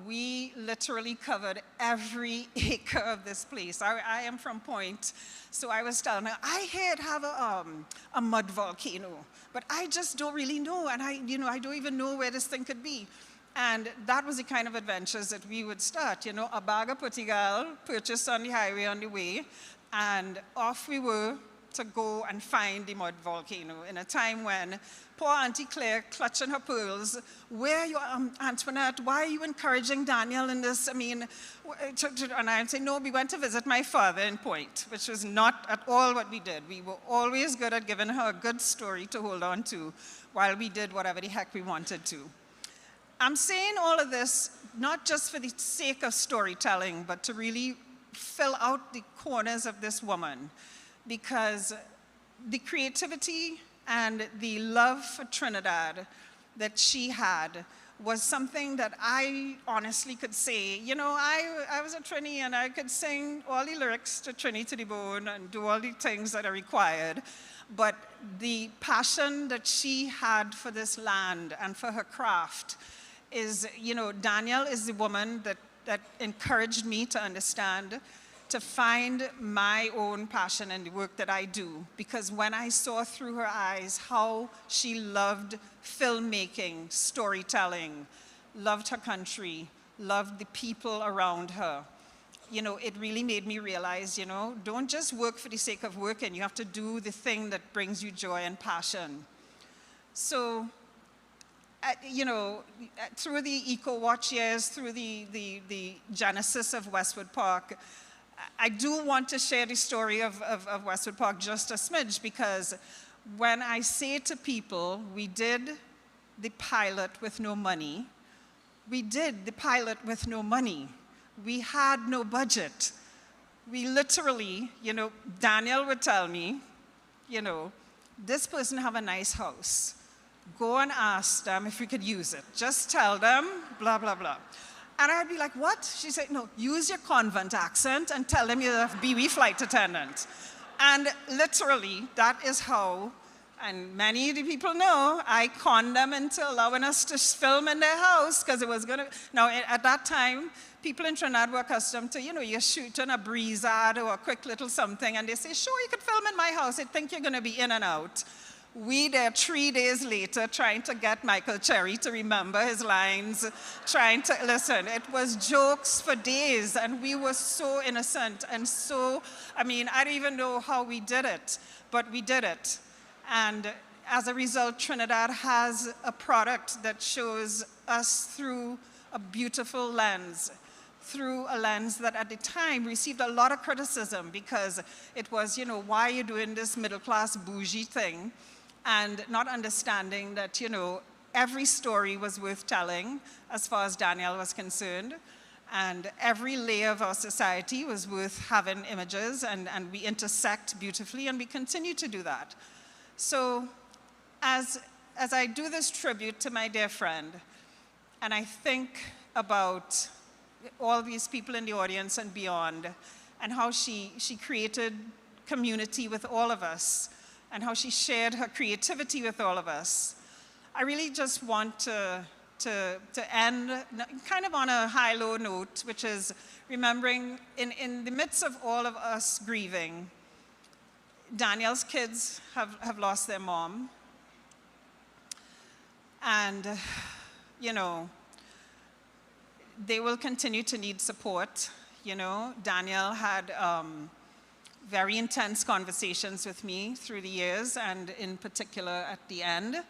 Speaker 9: We literally covered every acre of this place. I am from Point, so I was telling her, I hear it have a mud volcano, but I just don't really know, and I don't even know where this thing could be. And that was the kind of adventures that we would start, a bag of putigal purchased on the highway on the way, and off we were to go and find the mud volcano in a time when poor Auntie Claire, clutching her pearls, where are you, Antoinette? Why are you encouraging Danielle in this? And I'd say, no, we went to visit my father in Point, which was not at all what we did. We were always good at giving her a good story to hold on to while we did whatever the heck we wanted to. I'm saying all of this not just for the sake of storytelling, but to really fill out the corners of this woman, because the creativity and the love for Trinidad that she had was something that I honestly could say, I was a Trini, and I could sing all the lyrics to Trini to the bone and do all the things that are required, but the passion that she had for this land and for her craft is, Danielle is the woman that encouraged me to understand, to find my own passion in the work that I do. Because when I saw through her eyes how she loved filmmaking, storytelling, loved her country, loved the people around her, it really made me realize, don't just work for the sake of working. You have to do the thing that brings you joy and passion. So, through the Eco-Watch years, through the genesis of Westwood Park, I do want to share the story of Westwood Park just a smidge, because when I say to people, we did the pilot with no money, we did the pilot with no money. We had no budget. We literally, Danielle would tell me, this person have a nice house. Go and ask them if we could use it. Just tell them, blah, blah, blah. And I'd be like, what? She said, no, use your convent accent and tell them you're a BB flight attendant. And literally, that is how, and many of the people know, I conned them into allowing us to film in their house because it was going to, now at that time, people in Trinidad were accustomed to, you're shooting a breeze ad or a quick little something and they say, sure, you could film in my house. I think you're going to be in and out. We there 3 days later trying to get Michael Cherry to remember his lines, trying to listen. It was jokes for days and we were so innocent and so, I don't even know how we did it, but we did it. And as a result, Trinidad has a product that shows us through a beautiful lens, through a lens that at the time received a lot of criticism because it was, why are you doing this middle-class bougie thing? And not understanding that, every story was worth telling as far as Danielle was concerned. And every layer of our society was worth having images, and we intersect beautifully, and we continue to do that. So as I do this tribute to my dear friend, and I think about all these people in the audience and beyond, and how she created community with all of us, and how she shared her creativity with all of us, I really just want to end kind of on a high-low note, which is remembering in the midst of all of us grieving, Danielle's kids have lost their mom. And, they will continue to need support. Danielle had very intense conversations with me through the years, and in particular at the end,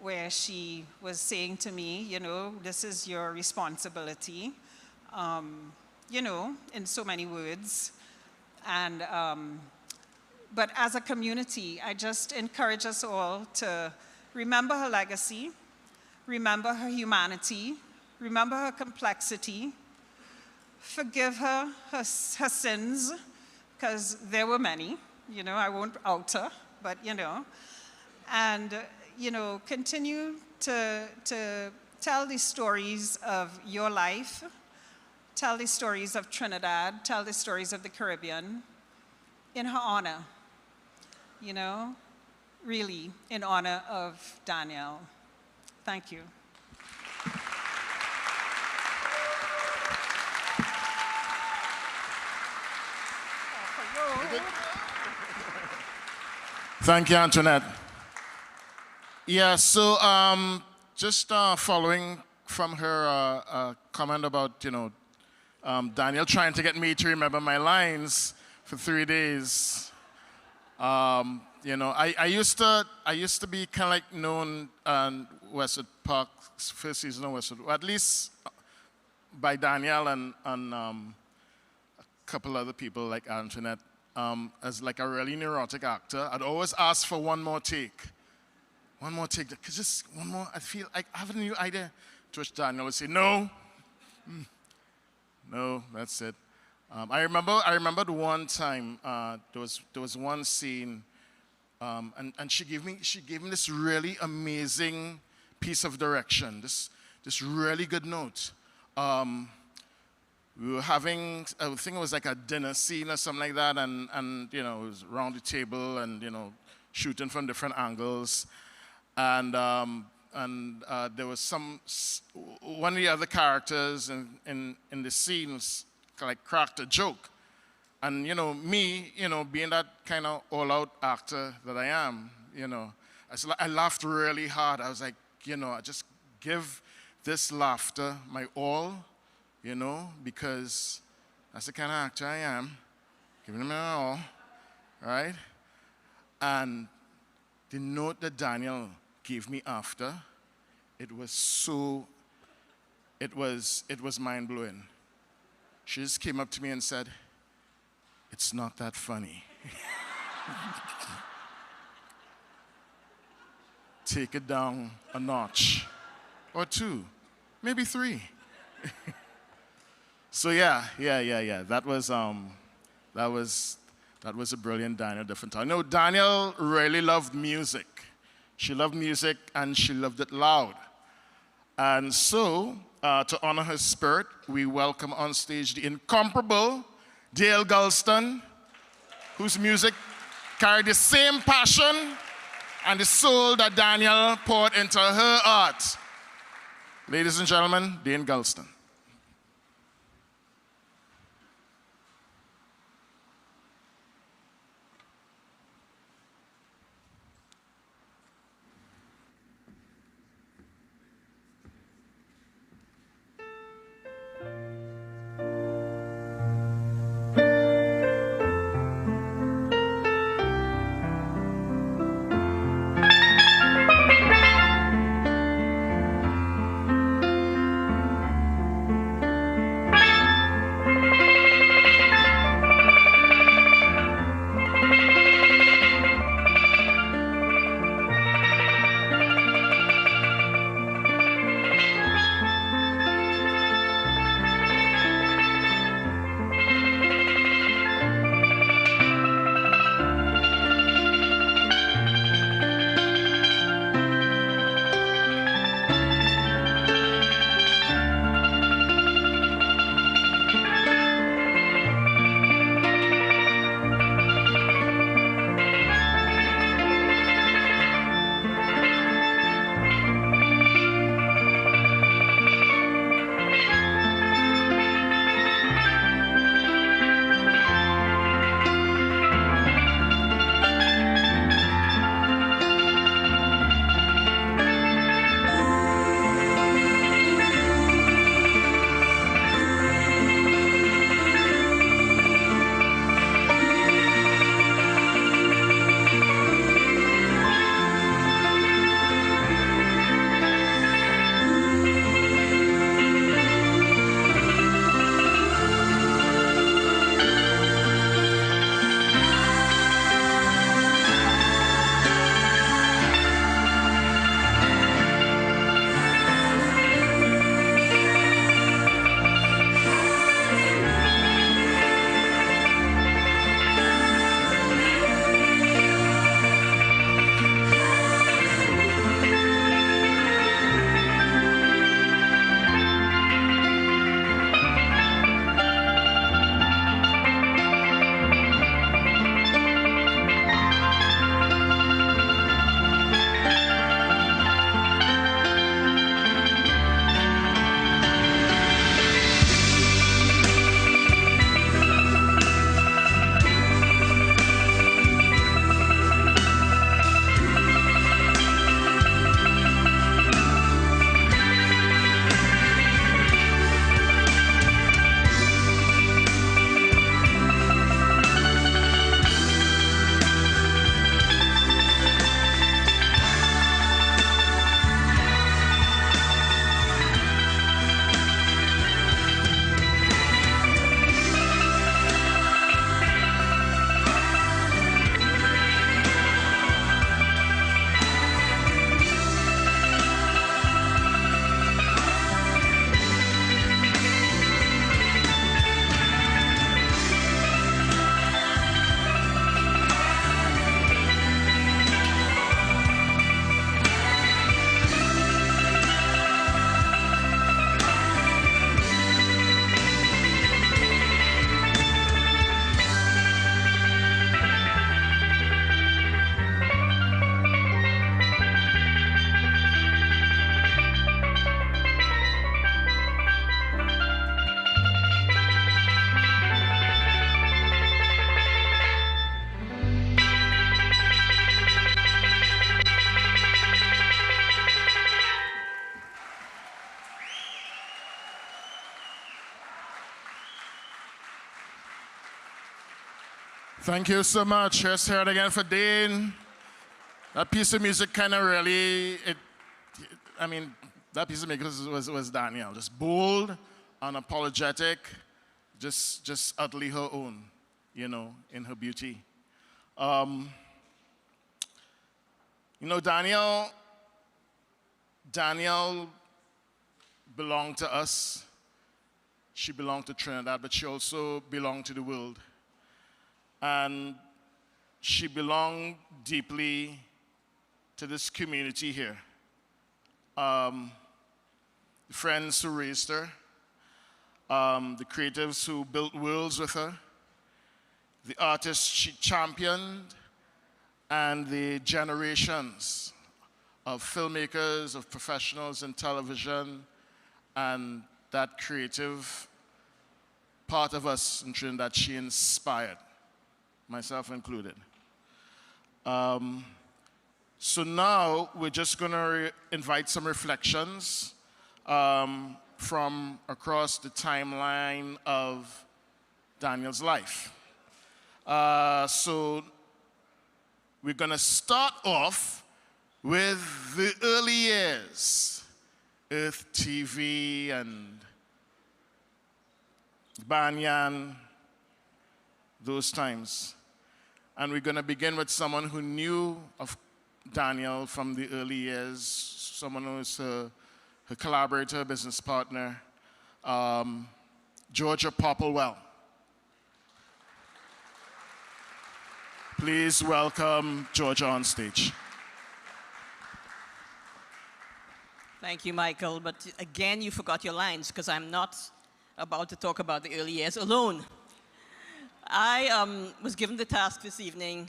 Speaker 9: where she was saying to me, this is your responsibility, in so many words. And, but as a community, I just encourage us all to remember her legacy, remember her humanity, remember her complexity, forgive her sins, because there were many, I won't out her, but, and, continue to tell the stories of your life, tell the stories of Trinidad, tell the stories of the Caribbean in her honor, really in honor of Danielle. Thank you.
Speaker 4: Thank you, Antoinette. Yeah, so just following from her comment about, Danielle trying to get me to remember my lines for 3 days. I used to be kind of like known on Westwood Park's first season of Westwood, or at least by Danielle and a couple other people like Antoinette, as like a really neurotic actor. I'd always ask for one more take. One more take, because just one more, I feel like I have a new idea. To which Danielle would say, no. No, that's it. I remember the one time, there was one scene, and she gave me this really amazing piece of direction, this really good note. We were having, I think it was like a dinner scene or something like that, and it was around the table and, shooting from different angles. And there was one of the other characters in the scenes like cracked a joke. And, me, being that kind of all-out actor that I am, I laughed really hard. I was like, I just give this laughter my all, because that's the kind of actor I am, giving it my all, right? And the note that Danielle gave me after, it was mind-blowing. She just came up to me and said, "It's not that funny." Take it down a notch, or 2, maybe 3. So yeah. That was a brilliant Danielle Dieffenthaller. Danielle really loved music. She loved music and she loved it loud. And so to honor her spirit, we welcome on stage the incomparable Dale Gulston, whose music carried the same passion and the soul that Danielle poured into her art. Ladies and gentlemen, Dane Gulston. Thank you so much. Let's hear it again for Dane. That piece of music kind of really, that piece of music was Danielle. Just bold, unapologetic, just utterly her own, in her beauty. Danielle belonged to us. She belonged to Trinidad, but she also belonged to the world. And she belonged deeply to this community here. the friends who raised her, the creatives who built worlds with her, the artists she championed, and the generations of filmmakers, of professionals in television, and that creative part of us in Trinidad she inspired, myself included. So now we're just going to invite some reflections from across the timeline of Danielle's life. So we're going to start off with the early years, Earth TV and Banyan, those times. And we're going to begin with someone who knew of Danielle from the early years, someone who is her collaborator, business partner, Georgia Popplewell. Please welcome Georgia on stage.
Speaker 11: Thank you, Michael. But again, you forgot your lines because I'm not about to talk about the early years alone. I was given the task this evening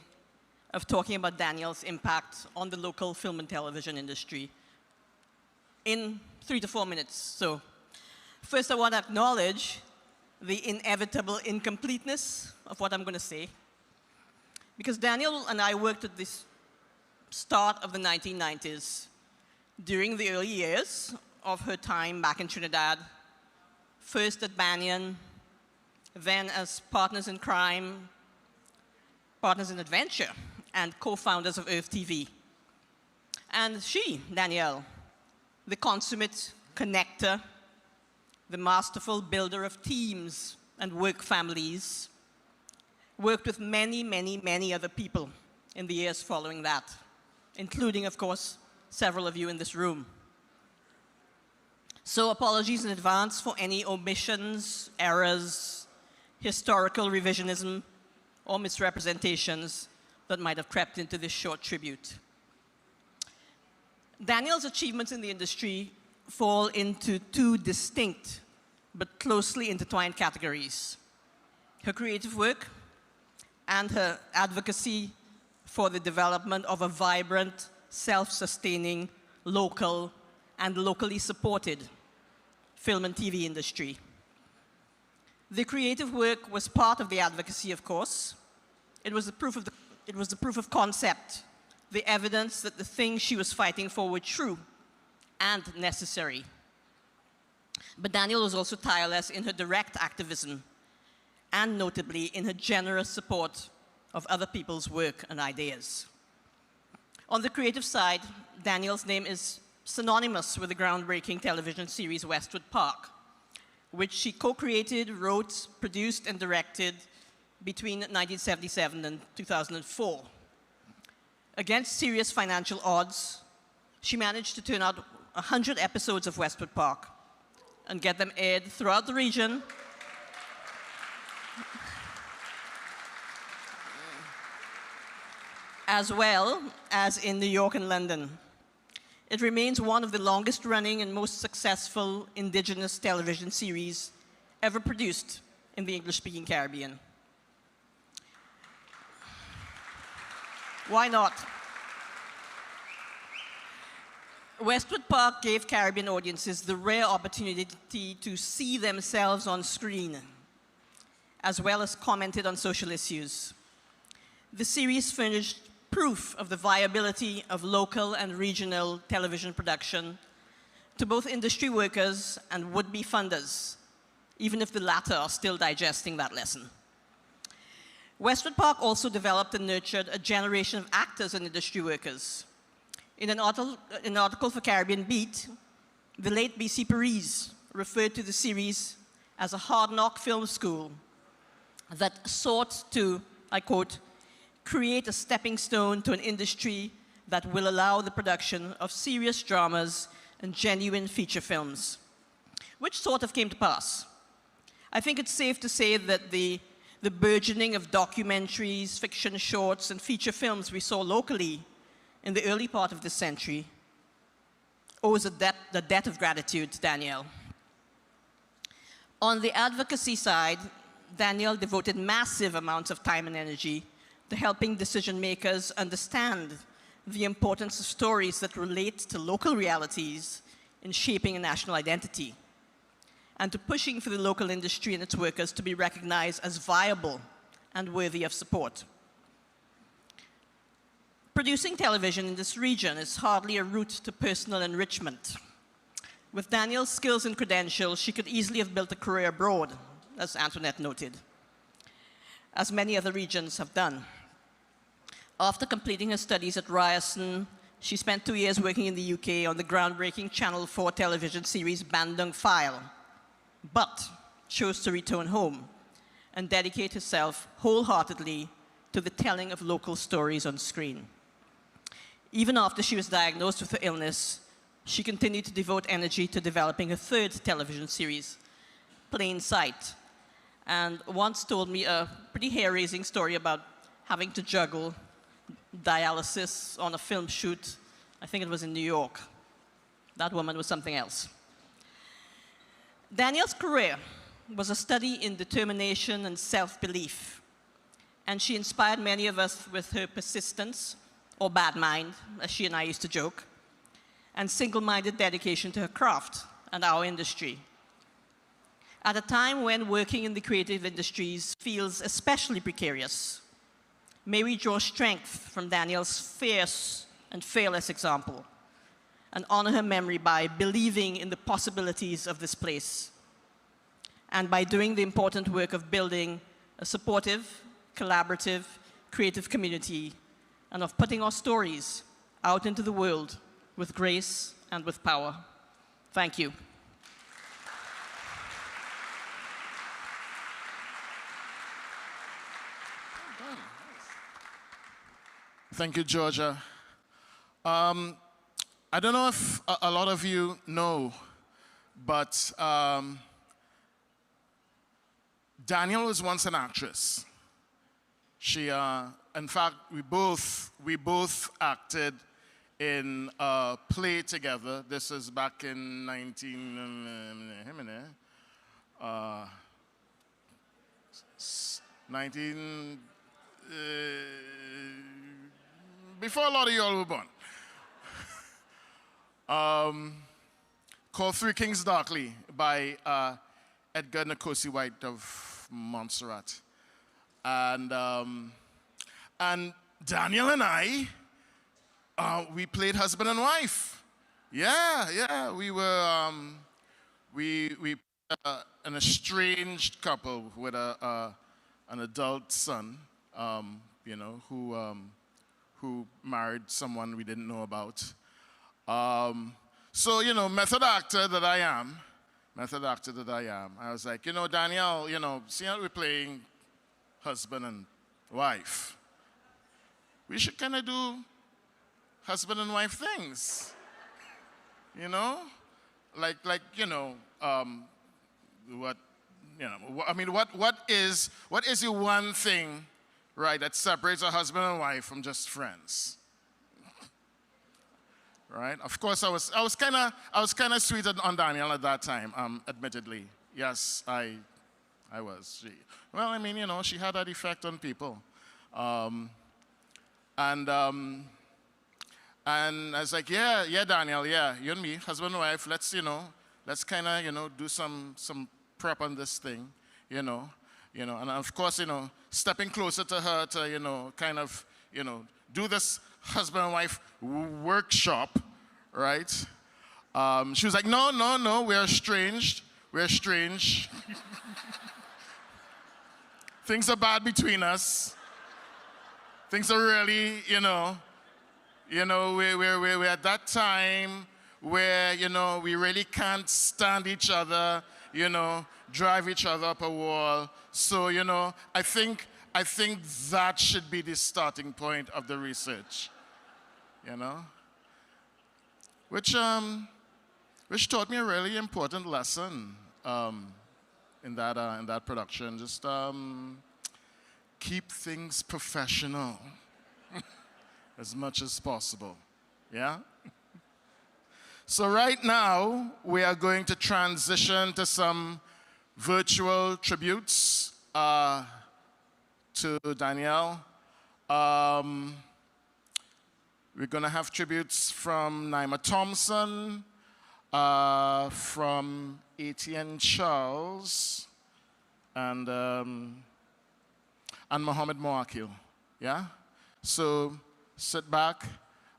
Speaker 11: of talking about Danielle's impact on the local film and television industry in 3 to 4 minutes. So first I want to acknowledge the inevitable incompleteness of what I'm going to say. Because Danielle and I worked at the start of the 1990s during the early years of her time back in Trinidad, first at Banyan, then as partners in crime, partners in adventure, and co-founders of Earth TV. And she, Danielle, the consummate connector, the masterful builder of teams and work families, worked with many, many, many other people in the years following that, including, of course, several of you in this room. So apologies in advance for any omissions, errors, historical revisionism, or misrepresentations that might have crept into this short tribute. Danielle's achievements in the industry fall into two distinct but closely intertwined categories: her creative work and her advocacy for the development of a vibrant, self-sustaining, local, and locally supported film and TV industry. The creative work was part of the advocacy, of course. It was the proof of concept, the evidence that the things she was fighting for were true and necessary. But Danielle was also tireless in her direct activism, and notably in her generous support of other people's work and ideas. On the creative side, Danielle's name is synonymous with the groundbreaking television series Westwood Park, which she co-created, wrote, produced, and directed between 1977 and 2004. Against serious financial odds, she managed to turn out 100 episodes of Westwood Park and get them aired throughout the region, as well as in New York and London. It remains one of the longest running and most successful indigenous television series ever produced in the English-speaking Caribbean. Why not? Westwood Park gave Caribbean audiences the rare opportunity to see themselves on screen, as well as commented on social issues. The series furnished proof of the viability of local and regional television production to both industry workers and would-be funders, even if the latter are still digesting that lesson. Westwood Park also developed and nurtured a generation of actors and industry workers. In an article for Caribbean Beat, the late B.C. Parise referred to the series as a hard-knock film school that sought to, I quote, create a stepping stone to an industry that will allow the production of serious dramas and genuine feature films, which sort of came to pass. I think it's safe to say that the burgeoning of documentaries, fiction shorts, and feature films we saw locally in the early part of this century owes the debt of gratitude to Danielle. On the advocacy side, Danielle devoted massive amounts of time and energy to helping decision makers understand the importance of stories that relate to local realities in shaping a national identity, and to pushing for the local industry and its workers to be recognized as viable and worthy of support. Producing television in this region is hardly a route to personal enrichment. With Danielle's skills and credentials, she could easily have built a career abroad, as Antoinette noted, as many other regions have done. After completing her studies at Ryerson, she spent 2 years working in the UK on the groundbreaking Channel 4 television series Bandung File, but chose to return home and dedicate herself wholeheartedly to the telling of local stories on screen. Even after she was diagnosed with her illness, she continued to devote energy to developing her third television series, Plain Sight, and once told me a pretty hair-raising story about having to juggle dialysis on a film shoot. I think it was in New York. That woman was something else. Danielle's career was a study in determination and self-belief, and she inspired many of us with her persistence, or bad mind, as she and I used to joke, and single-minded dedication to her craft and our industry. At a time when working in the creative industries feels especially precarious, may we draw strength from Danielle's fierce and fearless example and honor her memory by believing in the possibilities of this place and by doing the important work of building a supportive, collaborative, creative community and of putting our stories out into the world with grace and with power. Thank you.
Speaker 4: Thank you, Georgia. I don't know if a lot of you know, but Danielle was once an actress. She, in fact, we both acted in a play together. This is back in 19 before a lot of y'all were born. Called Three Kings Darkly by Edgar Nkosi White of Montserrat. And Danielle and I, we played husband and wife. Yeah, we were, we an estranged couple with an adult son, you know, who married someone we didn't know about. So, you know, method actor that I am, I was like, you know, Danielle, you know, see how we're playing husband and wife. We should kind of do husband and wife things, you know? Like, you know, what, you know, I mean, what is the one thing, right, that separates a husband and wife from just friends? Right? Of course, I was kind of sweet on Danielle at that time, admittedly. Yes, I was. Well, I mean, you know, she had that effect on people. And I was like, yeah, Danielle, yeah, you and me, husband and wife, let's kind of, you know, do some prep on this thing, you know, and of course, you know, stepping closer to her to, you know, kind of, you know, do this husband and wife workshop, right? She was like, no, we're estranged. Things are bad between us. Things are really, you know, we're at that time where, you know, we really can't stand each other, you know, drive each other up a wall. So, you know, I think that should be the starting point of the research, you know, which taught me a really important lesson in that production. Just keep things professional as much as possible, yeah? So right now, we are going to transition to some virtual tributes to Danielle. We're going to have tributes from Naima Thompson, from Etienne Charles, and Mohammed Moakil. Yeah? So sit back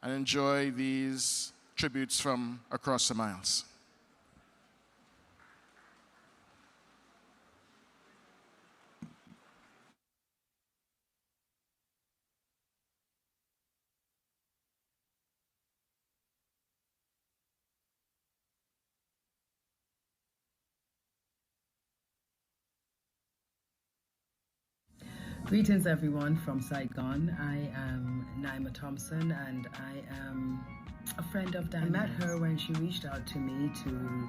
Speaker 4: and enjoy these tributes from across the miles.
Speaker 12: Greetings, everyone, from Saigon. I am Naima Thompson, and I am a friend of Danielle's. I met her when she reached out to me to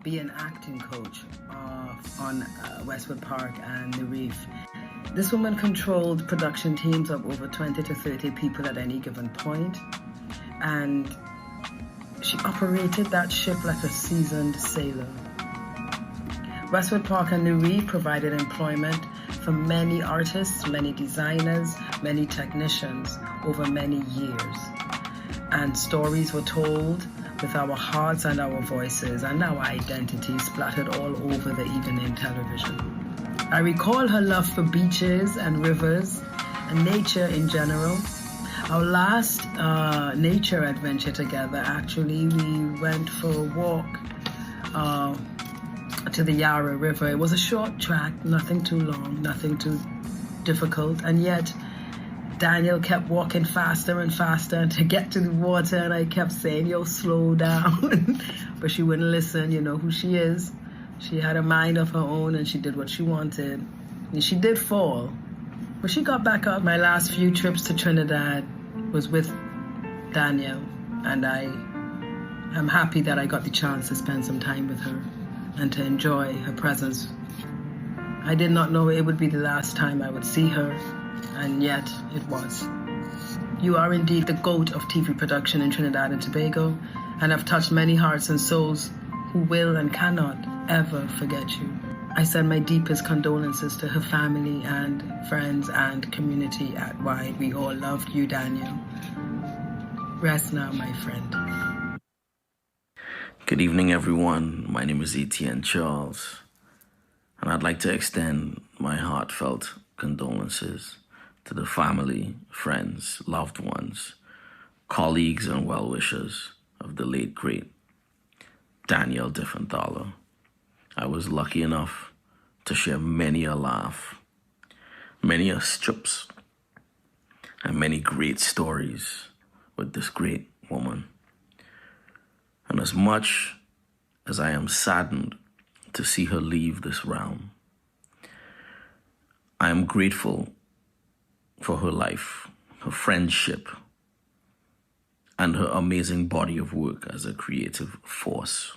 Speaker 12: be an acting coach on Westwood Park and the Reef. This woman controlled production teams of over 20 to 30 people at any given point, and she operated that ship like a seasoned sailor. Westwood Park and the Reef provided employment for many artists, many designers, many technicians over many years. And stories were told with our hearts and our voices and our identities splattered all over the evening television. I recall her love for beaches and rivers and nature in general. Our last nature adventure together, actually, we went for a walk to the Yarra River. It was a short track, nothing too long, nothing too difficult, and yet Danielle kept walking faster and faster to get to the water, and I kept saying, yo, slow down. But she wouldn't listen. You know who she is. She had a mind of her own, and she did what she wanted. And she did fall, but she got back up. My last few trips to Trinidad was with Danielle, and I am happy that I got the chance to spend some time with her and to enjoy her presence. I did not know it would be the last time I would see her, and yet it was. You are indeed the GOAT of TV production in Trinidad and Tobago, and have touched many hearts and souls who will and cannot ever forget you. I send my deepest condolences to her family and friends and community at wide. We all loved you, Danielle. Rest now, my friend.
Speaker 13: Good evening, everyone. My name is Etienne Charles, and I'd like to extend my heartfelt condolences to the family, friends, loved ones, colleagues, and well-wishers of the late, great Danielle Dieffenthaller. I was lucky enough to share many a laugh, many a strips, and many great stories with this great woman. And as much as I am saddened to see her leave this realm, I am grateful for her life, her friendship, and her amazing body of work as a creative force.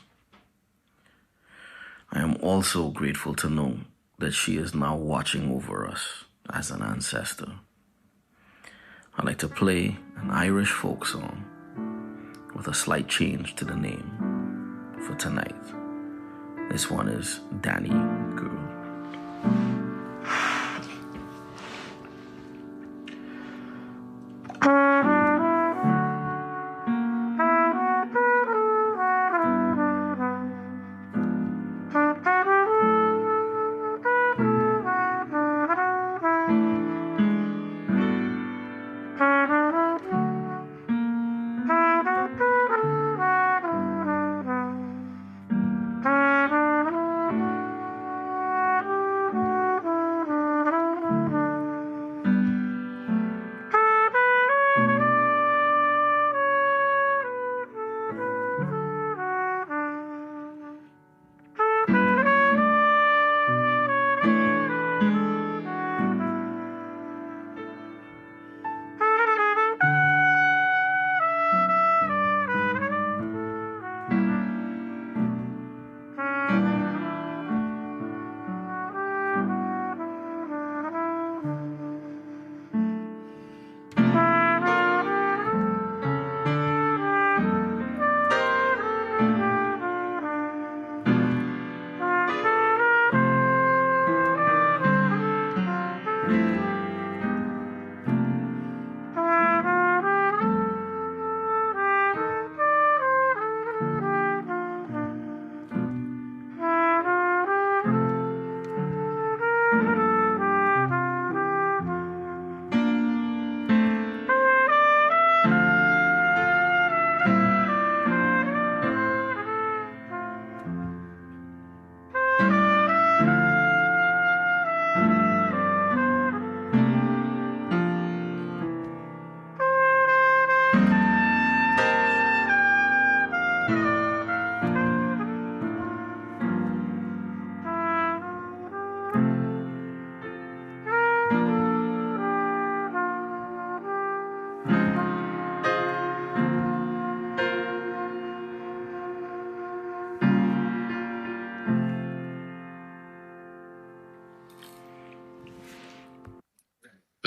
Speaker 13: I am also grateful to know that she is now watching over us as an ancestor. I'd like to play an Irish folk song with a slight change to the name for tonight. This one is Danny Girl.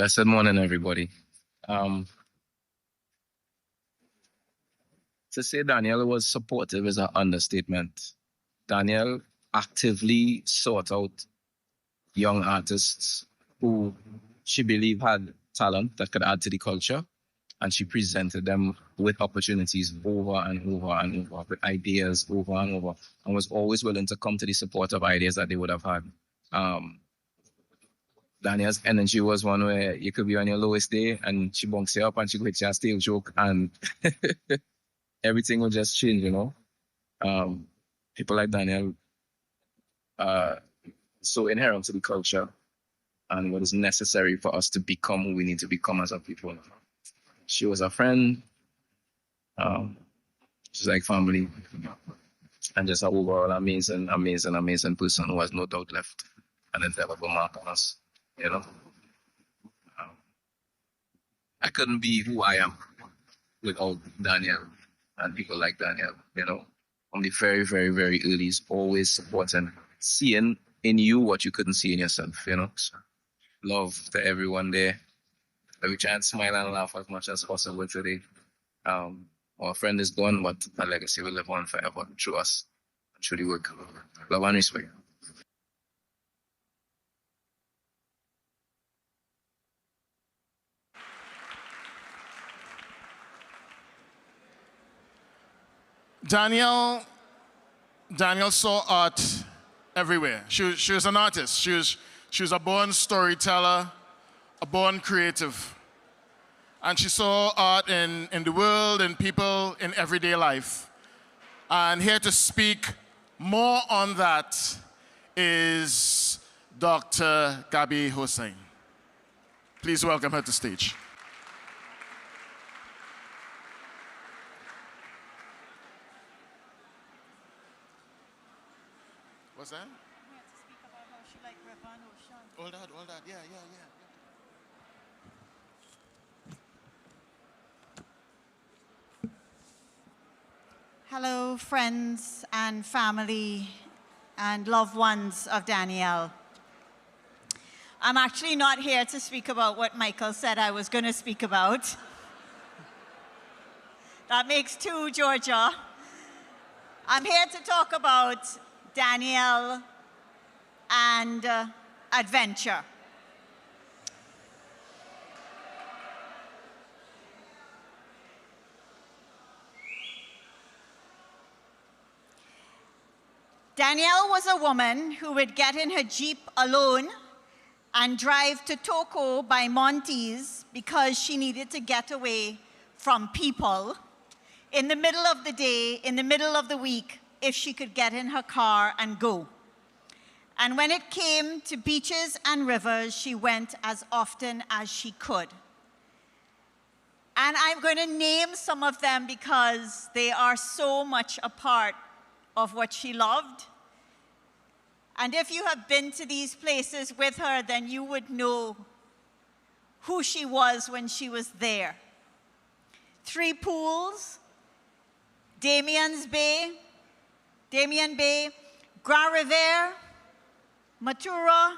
Speaker 2: Blessed morning, everybody. To say Danielle was supportive is an understatement. Danielle actively sought out young artists who she believed had talent that could add to the culture, and she presented them with opportunities over and over and over, with ideas over and over, and was always willing to come to the support of ideas that they would have had. Danielle's energy was one where you could be on your lowest day and she bunks you up and she could hit you a stale joke and everything will just change, you know. People like Danielle are so inherent to the culture and what is necessary for us to become who we need to become as a people. She was a friend. She's like family. And just an overall amazing person who has no doubt left an indelible mark on us, you know. I couldn't be who I am without Danielle and people like Danielle, you know. From the very, very, very early, always supporting, seeing in you what you couldn't see in yourself, you know. So, love to everyone there. We try and smile and laugh as much as possible today. Our friend is gone, but our legacy will live on forever through us, through the work. Love and respect.
Speaker 4: Danielle saw art everywhere. She was an artist. She was a born storyteller, a born creative. And she saw art in the world and people in everyday life. And here to speak more on that is Dr. Gabi Hossein. Please welcome her to stage. What's that?
Speaker 14: We have to speak about how she like River and Ocean.
Speaker 4: All that, yeah.
Speaker 14: Hello, friends and family and loved ones of Danielle. I'm actually not here to speak about what Michael said I was going to speak about. That makes two, Georgia. I'm here to talk about Danielle and adventure. Danielle was a woman who would get in her Jeep alone and drive to Toko by Monty's because she needed to get away from people in the middle of the day, in the middle of the week, if she could get in her car and go. And when it came to beaches and rivers, she went as often as she could. And I'm going to name some of them because they are so much a part of what she loved. And if you have been to these places with her, then you would know who she was when she was there. Three Pools, Damien Bay, Grand Riviere, Matura,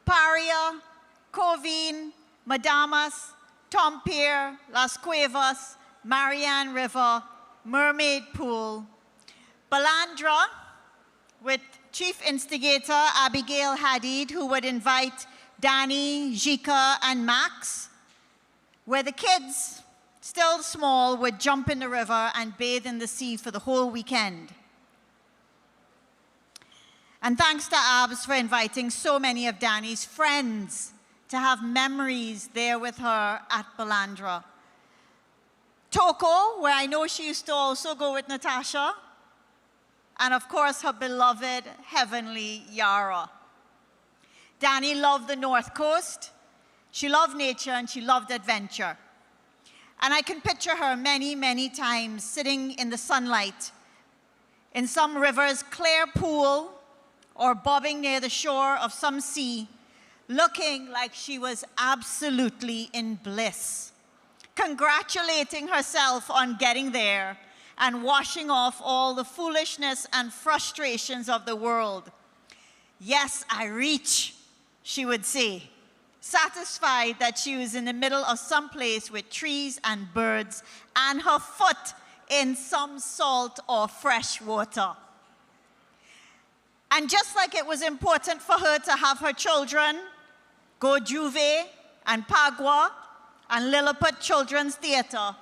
Speaker 14: Paria, Covine, Madamas, Tompier, Las Cuevas, Marianne River, Mermaid Pool, Balandra, with chief instigator Abigail Hadid, who would invite Danny, Jika, and Max, where the kids, still small, would jump in the river and bathe in the sea for the whole weekend. And thanks to Abs for inviting so many of Danny's friends to have memories there with her at Balandra. Toko, where I know she used to also go with Natasha, and of course her beloved heavenly Yara. Danny loved the North Coast, she loved nature, and she loved adventure. And I can picture her many, many times sitting in the sunlight in some river's clear pool or bobbing near the shore of some sea, looking like she was absolutely in bliss, congratulating herself on getting there and washing off all the foolishness and frustrations of the world. Yes, I reach, she would say, satisfied that she was in the middle of some place with trees and birds and her foot in some salt or fresh water. And just like it was important for her to have her children go Juve and Pagua and Lilliput Children's Theatre,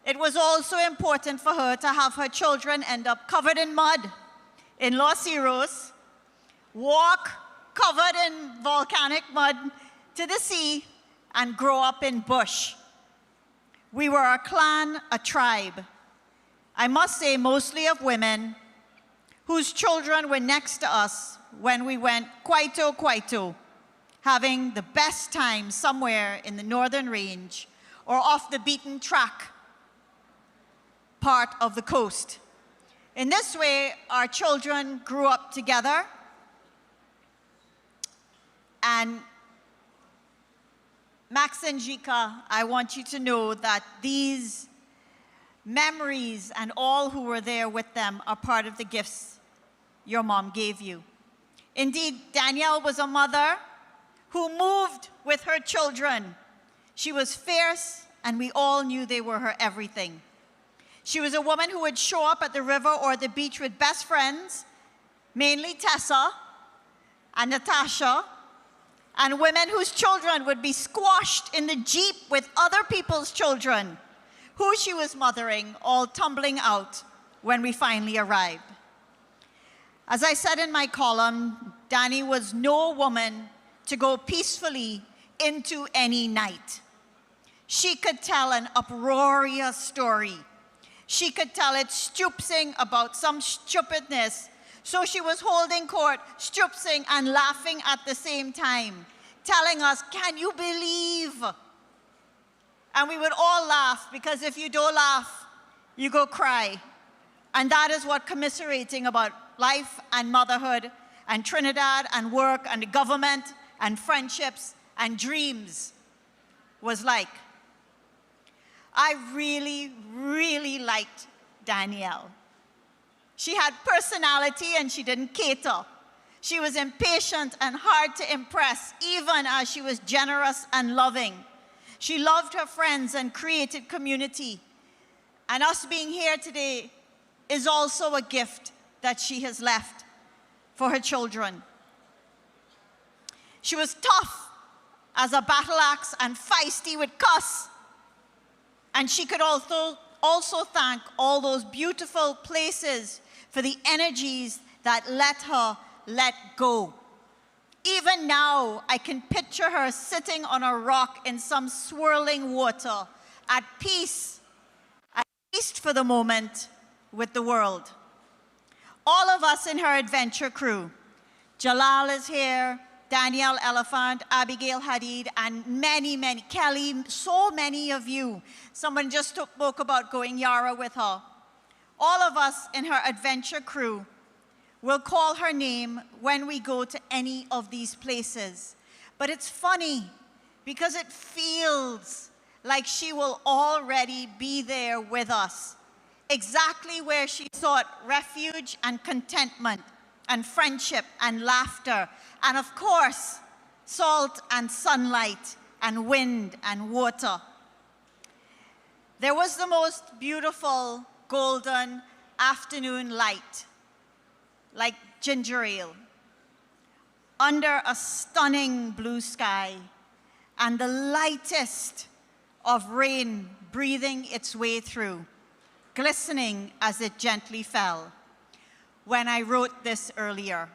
Speaker 14: it was also important for her to have her children end up covered in mud in Los Heroes, walk covered in volcanic mud to the sea, and grow up in bush. We were a clan, a tribe. I must say mostly of women whose children were next to us when we went Kwaito, having the best time somewhere in the northern range or off the beaten track part of the coast. In this way, our children grew up together, and Max and Jika, I want you to know that these memories and all who were there with them are part of the gifts your mom gave you. Indeed, Danielle was a mother who moved with her children. She was fierce, and we all knew they were her everything. She was a woman who would show up at the river or the beach with best friends, mainly Tessa and Natasha, and women whose children would be squashed in the Jeep with other people's children, who she was mothering, all tumbling out when we finally arrived. As I said in my column, Dani was no woman to go peacefully into any night. She could tell an uproarious story. She could tell it stoopsing about some stupidness. So she was holding court, stoopsing and laughing at the same time, telling us, "Can you believe?" And we would all laugh, because if you don't laugh, you go cry. And that is what commiserating about life and motherhood and Trinidad and work and the government and friendships and dreams was like. I really, really liked Danielle. She had personality and she didn't cater. She was impatient and hard to impress, even as she was generous and loving. She loved her friends and created community. And us being here today is also a gift that she has left for her children. She was tough as a battle axe and feisty with cuss. And she could also thank all those beautiful places for the energies that let her let go. Even now, I can picture her sitting on a rock in some swirling water, at peace, at least for the moment, with the world. All of us in her adventure crew, Jalal is here, Danielle Elephant, Abigail Hadid, and many, many, Kelly, so many of you. Someone just spoke about going Yara with her. All of us in her adventure crew will call her name when we go to any of these places. But it's funny, because it feels like she will already be there with us, exactly where she sought refuge and contentment and friendship and laughter, and of course, salt and sunlight and wind and water. There was the most beautiful golden afternoon light, like ginger ale, under a stunning blue sky, and the lightest of rain breathing its way through, glistening as it gently fell, when I wrote this earlier.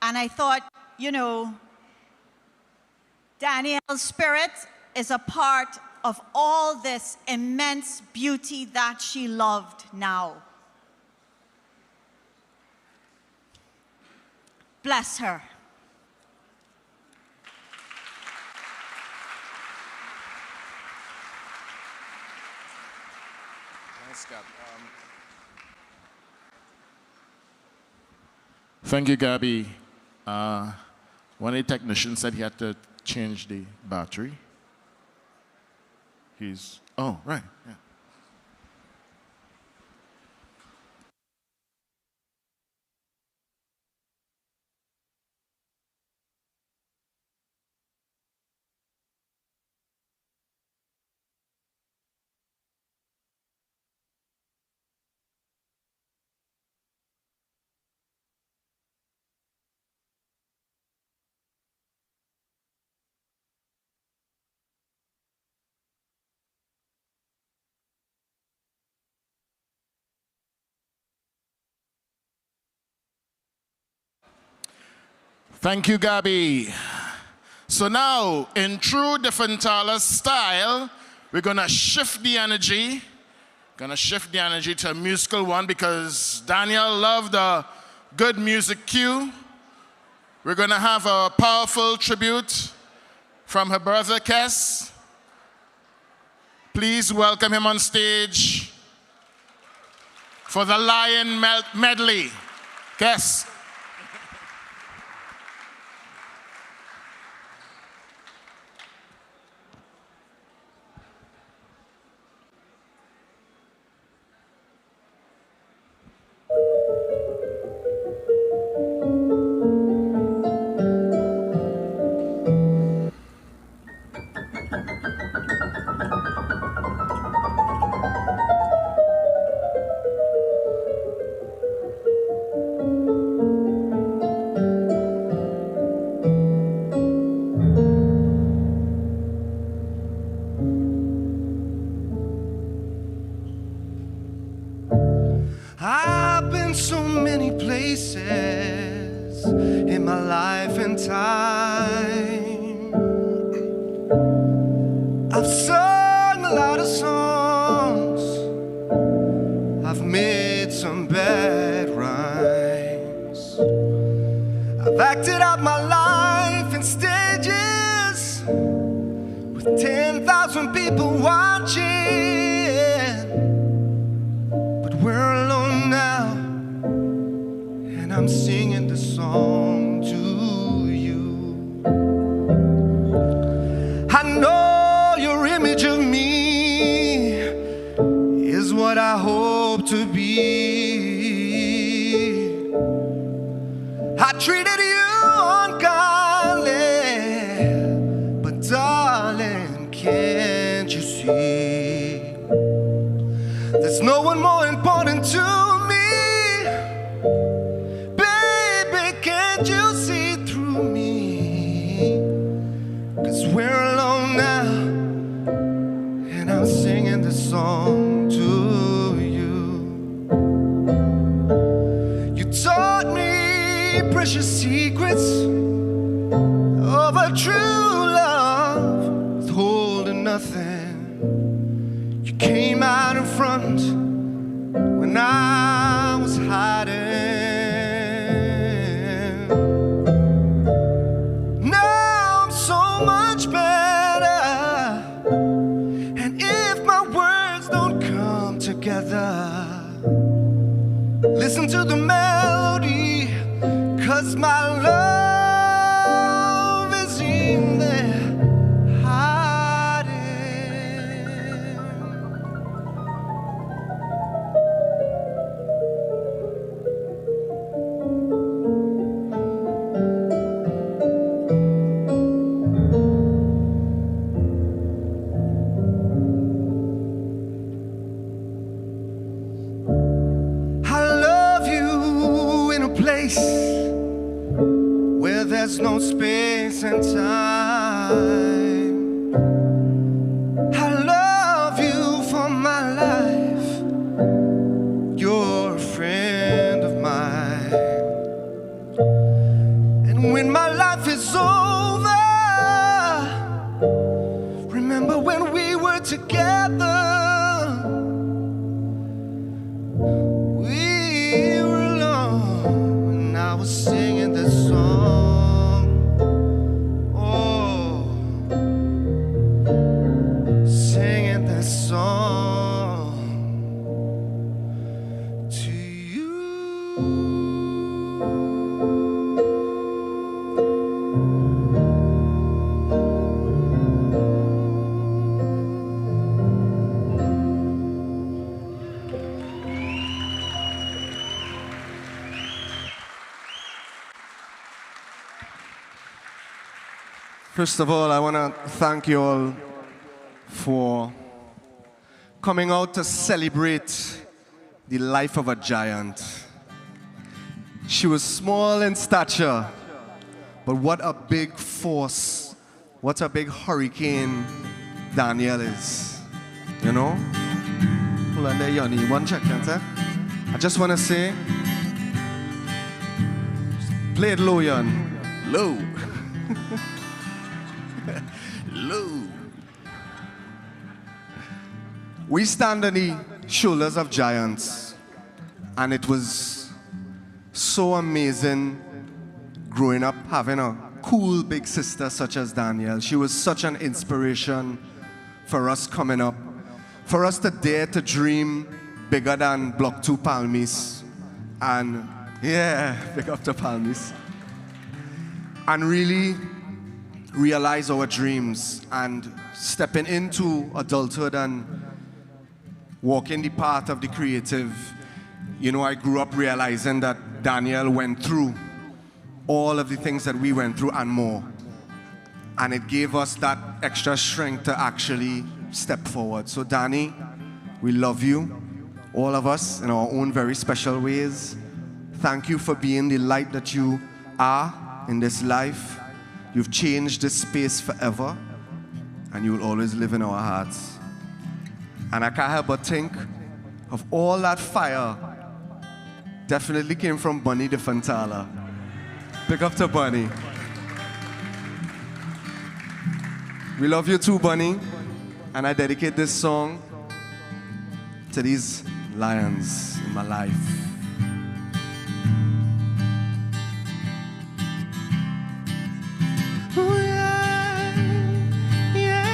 Speaker 14: And I thought, you know, Danielle's spirit is a part of all this immense beauty that she loved now. Bless her.
Speaker 4: Thanks, Gab. Thank you, Gabby. One of the technicians said he had to change the battery. Oh, right, yeah. Thank you, Gabby. So now, in true Dieffenthaller style, we're gonna shift the energy. Gonna shift the energy to a musical one because Danielle loved a good music cue. We're gonna have a powerful tribute from her brother, Kes. Please welcome him on stage for the Lion Medley. Kes.
Speaker 10: I've been so many places in my life and time. I've sung a lot of songs. I've made some bad rhymes. I've acted out my life in stages with 10,000 people watching. We're alone now, and I'm singing the song to you. I know your image of me is what I hope to be. I treated you unkindly, but darling, can't you see? There's no one more important to me. Baby, can't you see through me? 'Cause we're alone now, and I'm singing this song to you. You taught me precious secrets of a true love with holding nothing. You came out in front when I was hiding. Now I'm so much better, and if my words don't come together, listen to the melody, 'cause my love is in there. Where there's no space and time. I love you for my life. You're a friend of mine. And when my life is over, remember when we were together. I was singing this song, oh, singing this song to you. First of all, I want to thank you all for coming out to celebrate the life of a giant. She was small in stature, but what a big force, what a big hurricane Danielle is, you know? Hold on there, Yanni, 1 second, eh? I just want to say, play it low, Yan.
Speaker 19: Low. Low. We stand on the shoulders of giants, and it was so amazing growing up having a cool big sister such as Danielle. She was such an inspiration for us coming up, for us to dare to dream bigger than Block 2 Palmis, and yeah, big up to Palmis, and really realize our dreams and stepping into adulthood and walking the path of the creative. You know, I grew up realizing that Danielle went through all of the things that we went through and more. And it gave us that extra strength to actually step forward. So Danny, we love you, all of us in our own very special ways. Thank you for being the light that you are in this life. You've changed this space forever, and you will always live in our hearts. And I can't help but think of all that fire definitely came from Bunny Dieffenthaller. Big up to Bunny. We love you too, Bunny. And I dedicate this song to these lions in my life.
Speaker 10: Oh, yeah, yeah,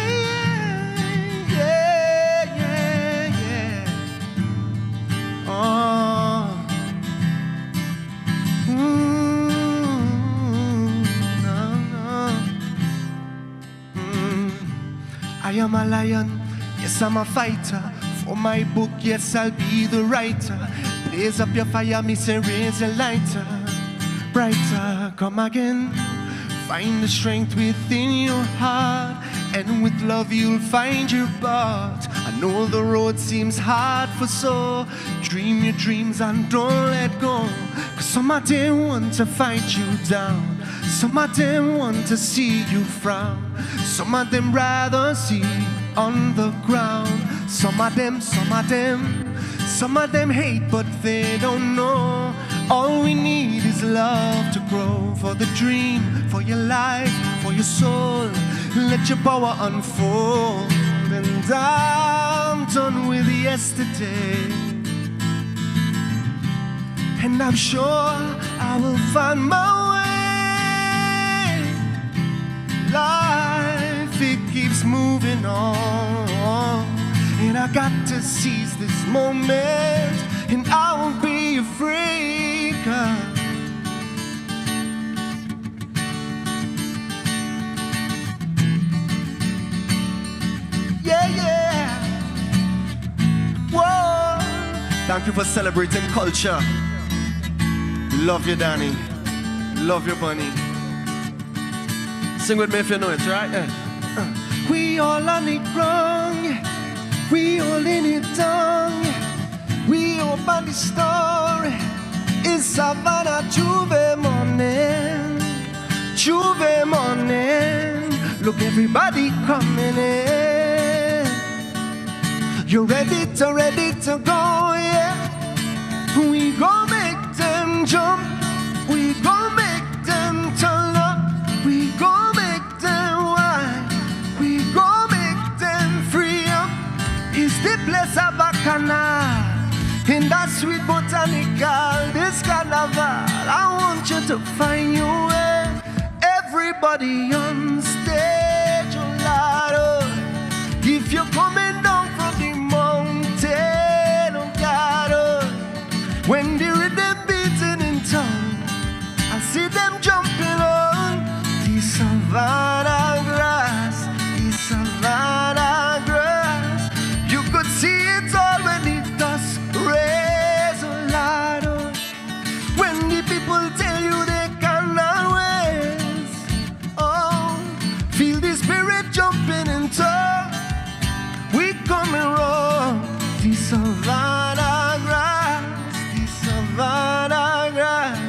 Speaker 10: yeah, yeah, yeah. Oh. I am a lion, yes I'm a fighter. For my book, yes I'll be the writer. Blaze up your fire, me say raise a lighter. Brighter, come again. Find the strength within your heart, and with love you'll find your path. I know the road seems hard for so. Dream your dreams and don't let go. Cause some of them want to fight you down. Some of them want to see you frown. Some of them rather see on the ground. Some of them hate but they don't know. All we need is love to grow. For the dream, for your life, for your soul. Let your power unfold. And I'm done with yesterday, and I'm sure I will find my way. Life, it keeps moving on, and I got to seize this moment, and I won't be afraid. 'Cause yeah, yeah. Whoa. Thank you for celebrating culture. Love you, Danny. Love you, Bunny. Sing with me if you know it, right? We all on it wrong. We all in it down. We open the story. It's Savannah Juve morning. Juve morning. Look, everybody coming in. You ready to go, yeah? We gon' make them jump. We gon' make them turn up. We gon' make them wine. We gon' make them free up. It's the place of Bacchanal. In that sweet botanical, this carnival, I want you to find your way. Everybody on stage, oh Lord, oh. If you're coming down from the mountain, oh God, oh. When the rhythm beating in town, I see them jumping on the savannah grass, the savannah grass. You could see it all when the dusk rays, oh Lord, oh. When the people tell you they cannot wait, oh, feel the spirit jumping in town. We coming wrong, the savannah grass, the savannah grass.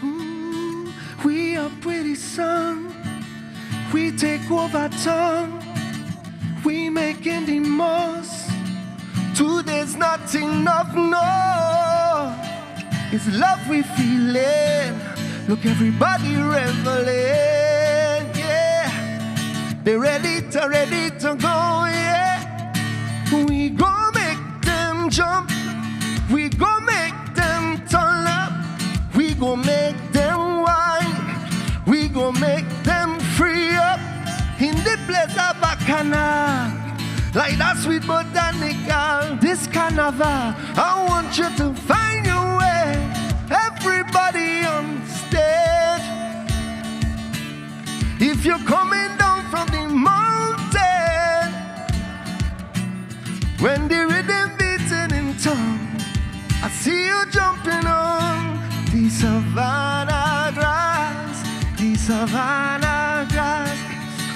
Speaker 10: Ooh, we are pretty son, we take over town. We making the most. Today's not enough, no. It's love we feeling.
Speaker 19: Look, everybody reveling, yeah. They ready to go, yeah. We gon' make them jump. We gon' make them turn up. We gon' make them whine. We gon' make them free up in the place of Bacchanal. Like that sweet botanical, this carnival. I want you to find your way. Everybody on stage. If you're coming down from the mountain, when the rhythm beating in tongue, I see you jumping on the savannah grass, the savannah grass.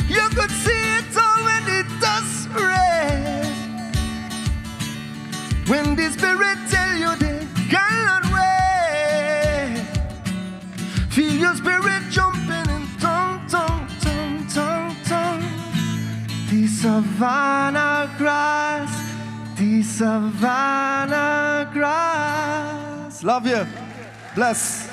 Speaker 19: You could see it all when the dust raise. When the spirit tell you they cannot wait. Feel your spirit jumping in tongue, tongue, tongue, tongue, tongue. The savannah grass, the savannah grass. Love you. Bless.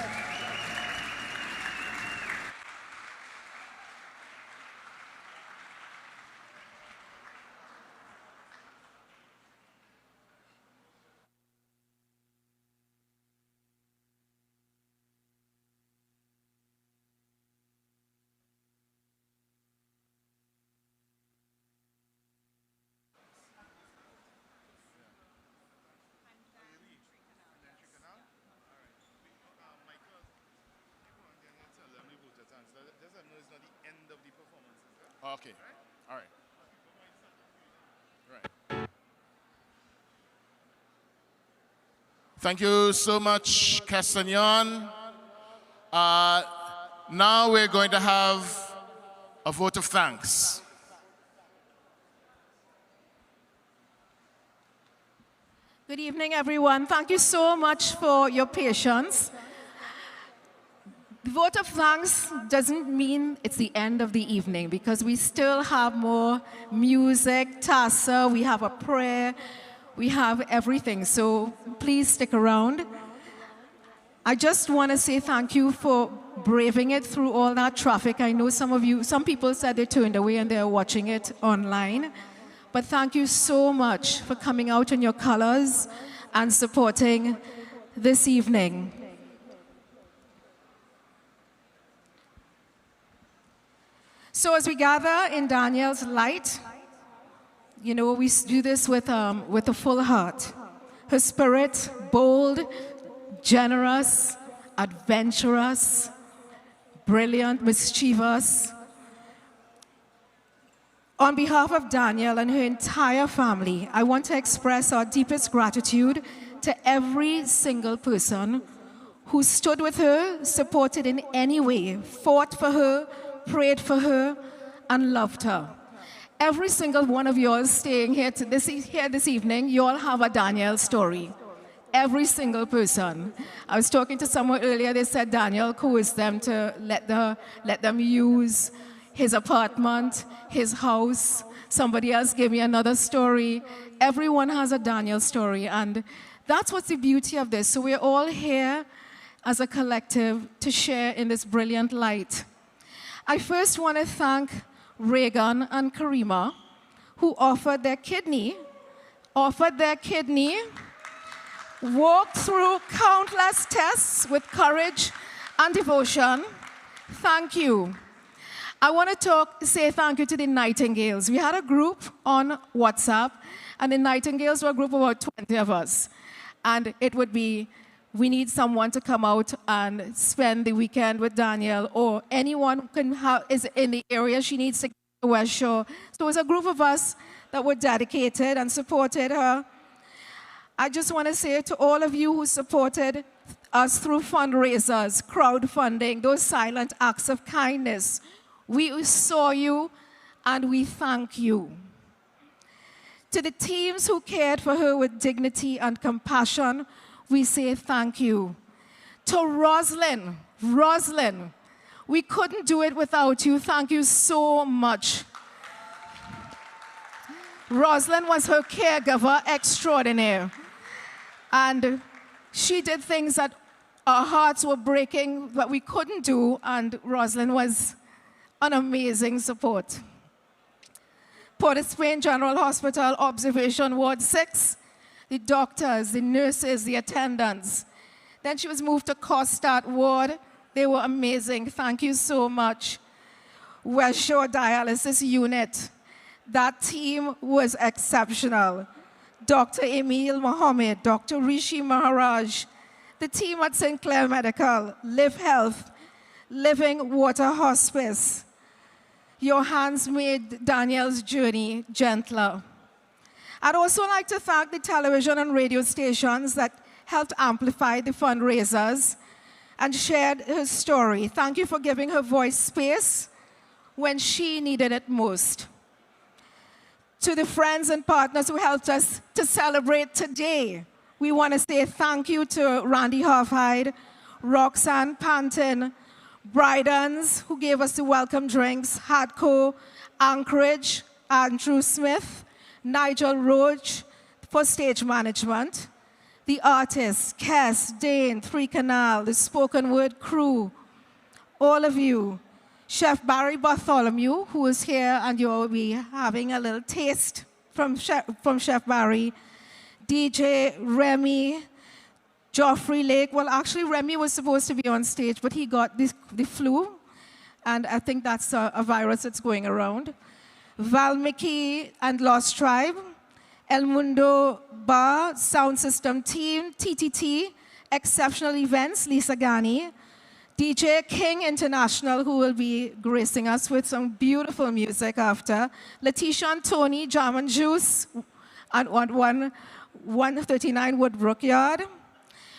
Speaker 4: Okay, all right. Right. Thank you so much, Castagnon. Now we're going to have a vote of thanks.
Speaker 16: Good evening, everyone. Thank you so much for your patience. The vote of thanks doesn't mean it's the end of the evening because we still have more music, tassa, we have a prayer, we have everything. So please stick around. I just want to say thank you for braving it through all that traffic. I know some people said they turned away and they're watching it online. But thank you so much for coming out in your colors and supporting this evening. So as we gather in Danielle's light, you know, we do this with a full heart. Her spirit, bold, generous, adventurous, brilliant, mischievous. On behalf of Danielle and her entire family, I want to express our deepest gratitude to every single person who stood with her, supported in any way, fought for her, prayed for her, and loved her. Every single one of you all staying here this evening, you all have a Danielle story. Every single person. I was talking to someone earlier, they said Danielle coerced them to let them use his apartment, his house. Somebody else gave me another story. Everyone has a Danielle story, and that's what's the beauty of this. So we're all here as a collective to share in this brilliant light. I first want to thank Reagan and Karima, who offered their kidney, walked through countless tests with courage and devotion. Thank you. I want to say thank you to the Nightingales. We had a group on WhatsApp, and the Nightingales were a group of about 20 of us. And it would be, we need someone to come out and spend the weekend with Danielle, or anyone who is in the area she needs to get to West Shore. So it was a group of us that were dedicated and supported her. I just want to say to all of you who supported us through fundraisers, crowdfunding, those silent acts of kindness, we saw you and we thank you. To the teams who cared for her with dignity and compassion, we say thank you. To Rosalind, we couldn't do it without you. Thank you so much. Rosalind was her caregiver extraordinaire. And she did things that Our hearts were breaking, but we couldn't do, and Rosalind was an amazing support. Port of Spain General Hospital, Observation Ward 6, the doctors, the nurses, the attendants. Then she was moved to Costat Ward. They were amazing. Thank you so much. West Shore Dialysis Unit. That team was exceptional. Dr. Emil Mohammed, Dr. Rishi Maharaj, the team at St. Clair Medical, Live Health, Living Water Hospice. Your hands made Danielle's journey gentler. I'd also like to thank the television and radio stations that helped amplify the fundraisers and shared her story. Thank you for giving her voice space when she needed it most. To the friends and partners who helped us to celebrate today, we want to say thank you to Randy Halfhide, Roxanne Panton, Brydens, who gave us the welcome drinks, Hadco, Anchorage, Andrew Smith, Nigel Roach for stage management, the artists, Kes, Dane, Three Canal, the spoken word crew, all of you, Chef Barry Bartholomew, who is here, and you'll be having a little taste from Chef Barry, DJ Remy, Geoffrey Lake. Well, actually, Remy was supposed to be on stage, but he got the flu, and I think that's a virus that's going around. Valmiki and Lost Tribe, El Mundo Bar, Sound System Team, TTT, Exceptional Events, Lisa Gani, DJ King International, who will be gracing us with some beautiful music after, Letitia and Tony, Jam and Juice, and 139 Woodbrook Yard.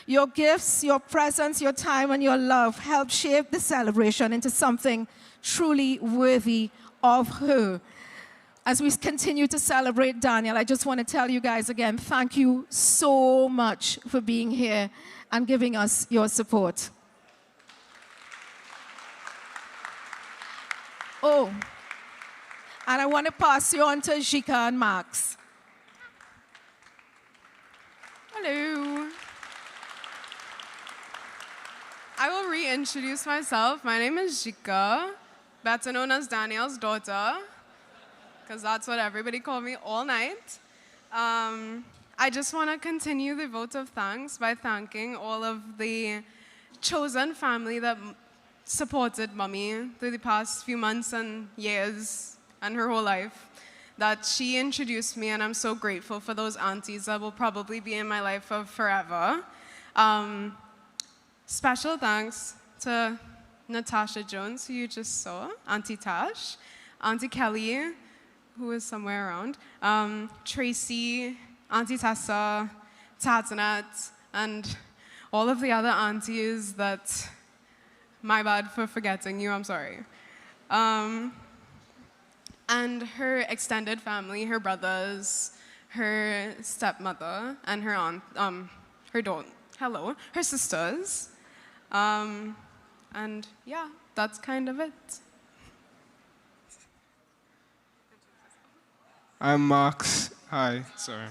Speaker 16: Your gifts, your presence, your time, and your love help shape the celebration into something truly worthy of her. As we continue to celebrate Danielle, I just want to tell you guys again, thank you so much for being here and giving us your support. Oh, and I want to pass you on to Jika and Max.
Speaker 17: Hello. I will reintroduce myself. My name is Jika, better known as Danielle's daughter, because that's what everybody called me all night. I just want to continue the vote of thanks by thanking all of the chosen family that supported Mommy through the past few months and years and her whole life, that she introduced me, and I'm so grateful for those aunties that will probably be in my life for forever. Special thanks to Natasha Jones, who you just saw, Auntie Tash, Auntie Kelly, who is somewhere around, Tracy, Auntie Tessa, Tatanat, and all of the other aunties that, my bad for forgetting you, I'm sorry. And her extended family, her brothers, her stepmother, and her aunt, her daughter, her sisters. And yeah, that's kind of it.
Speaker 18: I'm Max. Hi, sorry.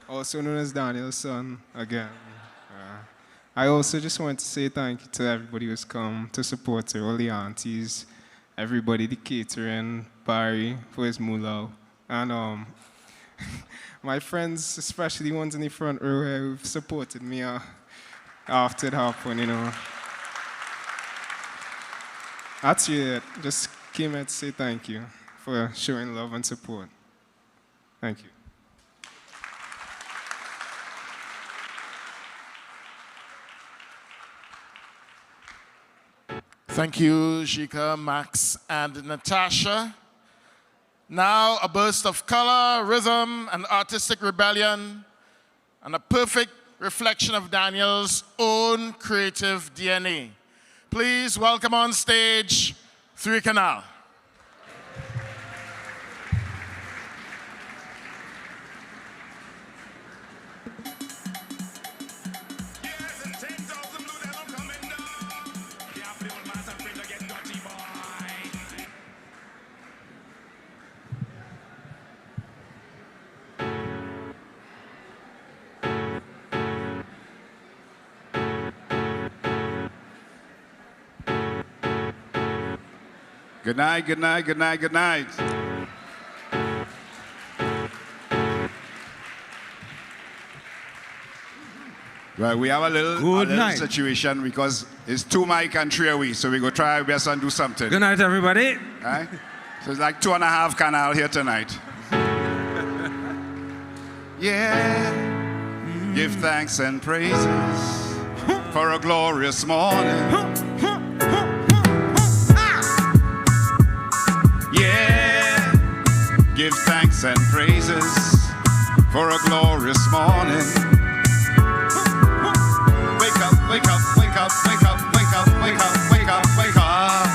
Speaker 18: Also known as Daniel's son, again. I also just want to say thank you to everybody who's come to support her, all the aunties, everybody, the catering, Barry for his moolah, and my friends, especially the ones in the front row here who've supported me after it happened, you know. That's it. Just came here to say thank you for showing love and support. Thank you.
Speaker 4: Thank you, Jika, Max, and Natasha. Now, a burst of color, rhythm, and artistic rebellion, and a perfect reflection of Danielle's own creative DNA. Please welcome on stage, Three Canal.
Speaker 15: Good night, good night, good night, good night. Well, we have a little situation because it's 2 mic and 3 away, so we go try our best and do something.
Speaker 23: Good night, everybody.
Speaker 15: Right? So it's like 2.5 canal here tonight. Yeah. Give thanks and praises for a glorious morning. Yeah. Give thanks and praises for a glorious morning. Wake up, wake up, wake up, wake up, wake up, wake up, wake up, wake up.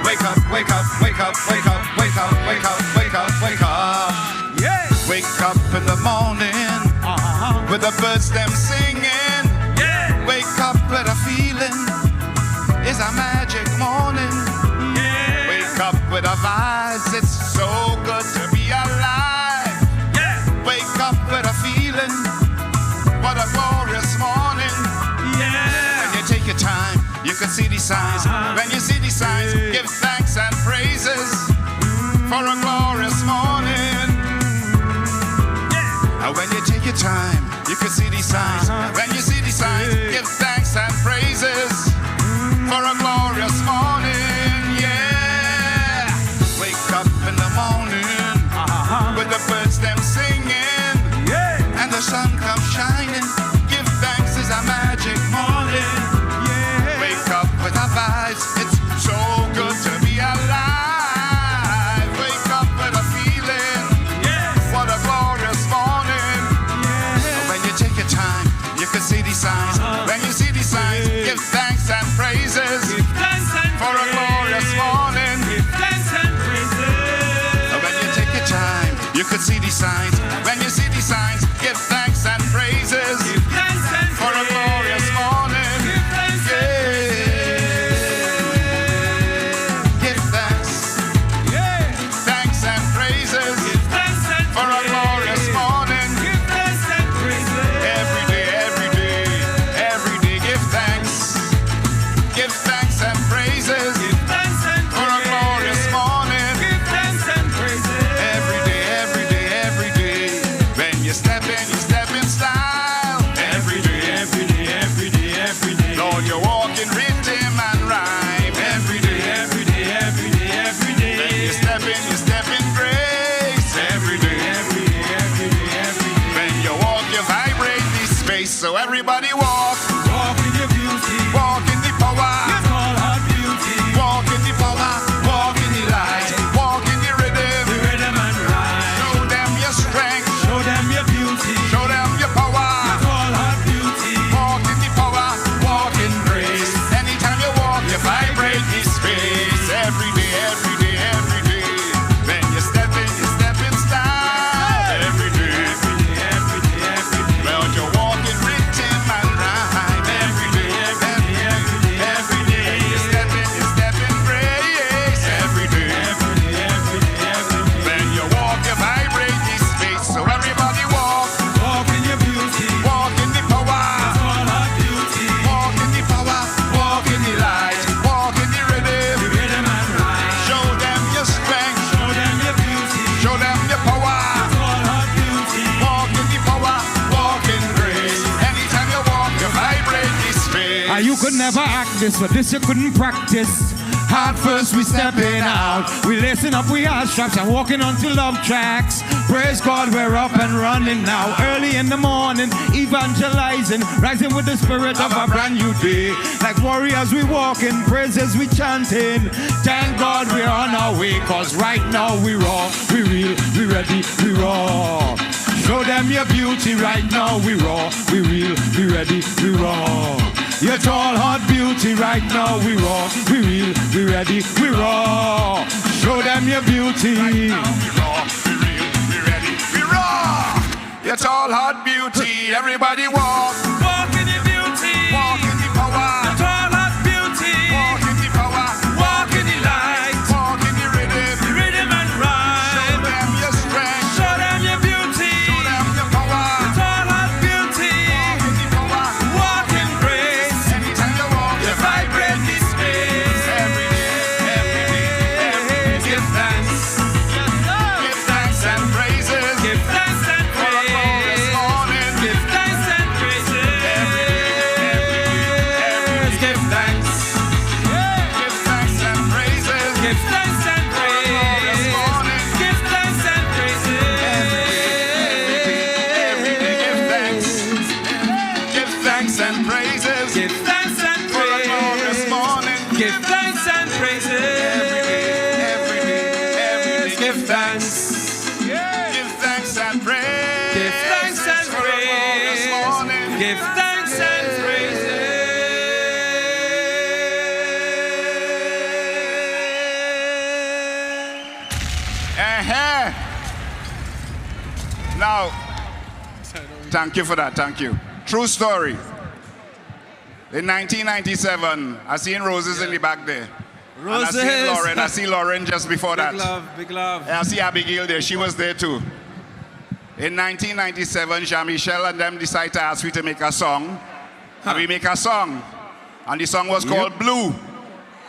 Speaker 15: Wake up, wake up, wake up, wake up, wake up, wake up, wake up, wake up. Yeah. Wake up in the morning with the birds them singing. Yeah. Wake up with a feeling. It's a magic morning. Yeah. Wake up with a vibes. It's so good to be alive. Yeah. Wake up with a feeling. What a glorious morning. Yeah. When you take your time, you can see the signs. When you see the signs, give thanks and praises for a glorious morning. Yeah. And when you take your time, you can see the signs. When you see the signs, give thanks and praises for a glorious morning. Yeah. Wake up in the morning with the birds them singing. Yeah. And the sun comes shining. Give thanks, is a magic morning. Yeah. Wake up with our vibes. It's so good to be alive. Wake up with a feeling. Yes. What a glorious morning. Yeah. When you take your time, you can see the signs. When you see the signs, give thanks and praises for a glorious morning. Give thanks and praises. When you take your time, you can see the signs. When you see the signs, give thanks and praises for a glorious morning. Yeah. Give thanks. Thanks and praises for a glorious morning. Every day, every day, every day, give thanks. Give thanks and praises for a glorious morning. Every day, every day, every day. When you step in style. Every day, every day, every day, every day. Lord, you're walking rhythm and rhyme. Every day, every day, every day, every day. When you step in grace. Every day, every day, every day, every day. When you walk, you vibrate this space. So everybody walk. Walk in your beauty. Walk in the power. It's all our beauty. Walk in the power. Walk in the light. Walk in the rhythm. The rhythm and rhyme. Show them your strength. Show them your beauty. Show them your power. It's all our beauty. Walk in the power. Walk in grace. Anytime you walk, you vibrate this space. Every day, every day, every day. When you step in style. Every day, every day, every day, every day. Well, you're walking rhythm and rhyme. Every day, every day, every day, every day. You step in grace. Every day, every day, every day, every day. When you walk, you vibrate this space. So everybody walk. Walk in your beauty. Walk in the power. It's all our beauty. Walk in the power. Walk in the light. Walk in the rhythm. The rhythm and rhyme. Show them your strength. Show them your beauty. Show them your power. It's all our beauty. Walk in the power. Walk in grace. Anytime you walk, you vibrate this space.
Speaker 23: You could never act this, but this you couldn't practice. Heart first, we stepping out. We lacing up, we are straps and walking onto love tracks. Praise God, we're up and running now. Early in the morning, evangelizing, rising with the spirit of a brand new day. Like warriors, we walking, praises we chanting. Thank God we're on our way, cause right now we raw, we real, we ready, we raw. Show them your beauty right now, we raw, we real, we ready, we raw. Your tall, hot beauty right now, we raw, we real, we ready, we raw. Show them your beauty.
Speaker 15: Right now we raw, we real, we ready, we raw. Your tall, hot beauty, everybody walk. Walk in your beauty. Walk in the power. Your tall, hot beauty. Walk in the power. Walk in the light. Walk in the rhythm. The rhythm and rhyme. Show them your strength. Show them your beauty. Show them your power. Your tall, hot beauty. Walk in the power. Walk in grace. Anytime you walk, you vibrate this space. Every day, every day,
Speaker 23: Give thanks and praises.
Speaker 15: Now, thank you for that, thank you. True story. In 1997, I seen Roses in the back there.
Speaker 23: Roses.
Speaker 15: And I seen Lauren. I see Lauren just before that.
Speaker 23: Big love, big love.
Speaker 15: And I see Abigail there. She was there too. In 1997, Jean-Michel and them decided to ask me to make a song. And we make a song. And the song was called Blue.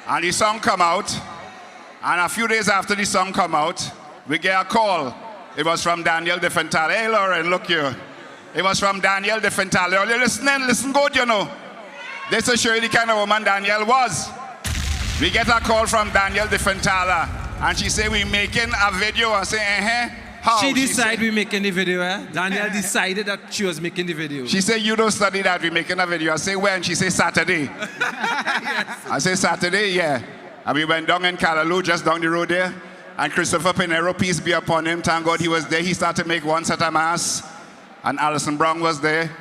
Speaker 15: And the song come out. And a few days after the song come out, we get a call. It was from Danielle Dieffenthaller. Hey, Lauren, look here. It was from Danielle Dieffenthaller. Are you listening? Listen good, you know. This to show you the kind of woman Danielle was. We get a call from Danielle Dieffenthaller. And she say, we making a video. I say, how?
Speaker 23: She decided we making the video, eh? Danielle decided that she was making the video.
Speaker 15: She said, you don't study that, we making a video. I say, when? She say, Saturday. Yes. I say, Saturday, yeah. And we went down in Callaloo, just down the road there. And Christopher Pinero, peace be upon him. Thank God he was there. He started to make one set of mass. And Alison Brown was there.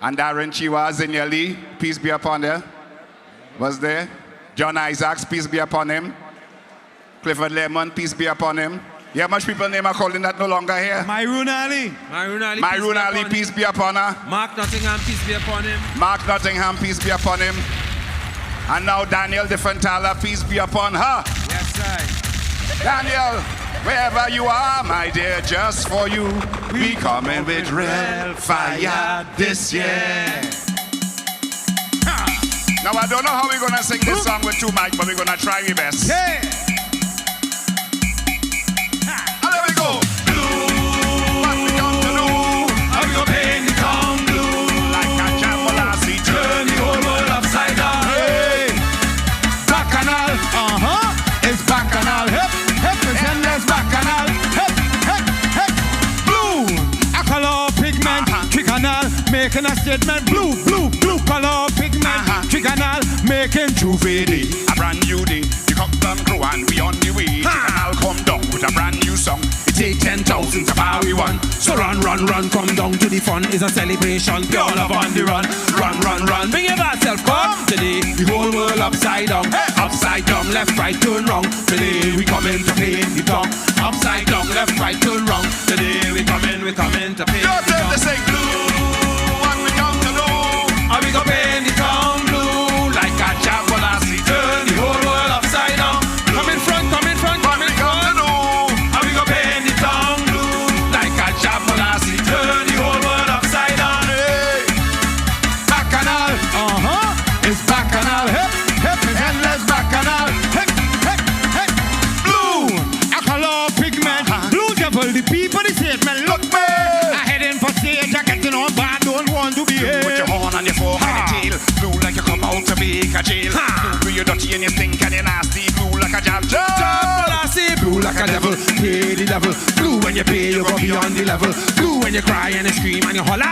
Speaker 15: And Darren Chiwa, Zinia Lee, peace be upon her, was there. John Isaacs, peace be upon him. Clifford Lemon, peace be upon him. Yeah, much people name are calling that no longer here.
Speaker 23: Myroon Ali.
Speaker 15: Myroon Ali, peace be upon her.
Speaker 23: Mark Nottingham, peace be upon him.
Speaker 15: Mark Nottingham, peace be upon him. And now Danielle Dieffenthaller, peace be upon her.
Speaker 23: Yes, sir.
Speaker 15: Danielle, wherever you are, my dear, just for you, we coming with real fire this year. Now, I don't know how we're going to sing this song with two mics, but we're going to try our best.
Speaker 23: Yeah.
Speaker 15: And there we go. Blue, what we come to do? How we going to paint the town blue? Like a jambalasi, turn the whole world upside down.
Speaker 23: Hey. Bacchanal, it's bacchanal. Hip, hip, it's endless bacchanal. Hip, hip, hip. Blue, a color pigment, trigonal, making a statement. Blue, blue, blue color pigment, trigonal, making true fade.
Speaker 15: A brand new day, the cock done crew and we on the way. Trigonal come down with a brand new song.
Speaker 23: It take 10,000 to buy we one. So run, run, run, come down to the fun. It's a celebration, pure love on the run. Run, run, run, bring your bad self, come. Today, the whole world upside down. Upside down, left, right, turn wrong. Today, we come in to paint the town. Upside down, left, right, turn wrong. Today, we come in to paint the town.
Speaker 15: Just say blue, what we come to do?
Speaker 23: And we go paint the town blue.
Speaker 15: Like a jambalasi,
Speaker 23: Turn the whole world upside down. Come in front, come in front, come in front. And we go paint the town blue.
Speaker 15: Like a jambalasi,
Speaker 23: Turn the whole world upside down.
Speaker 15: hey.
Speaker 23: Bacchanal, it's bacchanal. Hip, hip, it's endless bacchanal. Hip, hip, hip. Blue, a color pigment. Blue devil, the people, the statement. Look, man, I heading for stage. I getting on bad, don't want to be here.
Speaker 15: With your horn and your fork and your tail. Blue like you come out to make a jail. Blue you dirty and you stink and you nasty. Blue like a jam.
Speaker 23: Blue like a devil, pay the devil. Blue when you pay, you go beyond the level. Blue when you cry and you scream and you holler.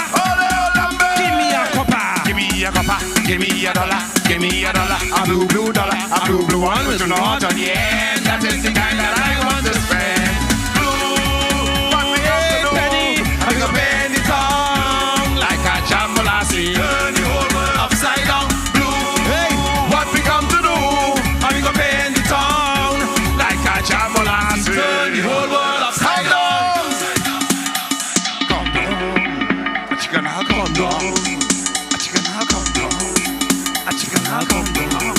Speaker 23: Give me a copper.
Speaker 15: Give me a copper. Give me a dollar. Give me a dollar. A blue, blue dollar. A blue, blue one with an heart on the end. That is the kind that I want to spend. Blue, what we have to do?
Speaker 23: I go bend the tongue
Speaker 15: Like a jambalasi.
Speaker 23: Turn the whole world upside down.
Speaker 15: Blue,
Speaker 23: Hey,
Speaker 15: what we come to do?
Speaker 23: I go bend the tongue.
Speaker 15: Like a jambalasi.
Speaker 23: Turn the whole world upside down.
Speaker 15: Come down. A chicken now come down. A chicken now come down. A chicken now come down.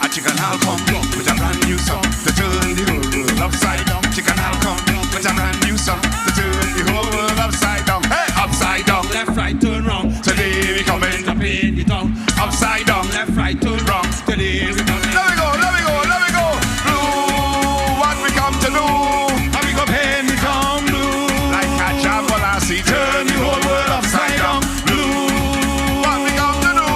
Speaker 15: A chicken now come down with a brand new song to turn the whole world upside down. Chicken now come down with a brand new song to turn the whole world upside down. Hey, upside down.
Speaker 23: Left, right, turn wrong.
Speaker 15: Today we come in
Speaker 23: to paint the tongue.
Speaker 15: upside down.
Speaker 23: Left, right, turn wrong. Today we come in.
Speaker 15: Let me go, let me go, let me go. Blue, what we come to do?
Speaker 23: And we go paint the tongue blue.
Speaker 15: Like a jambalasi, turn the whole world upside down. Blue, what we come to do?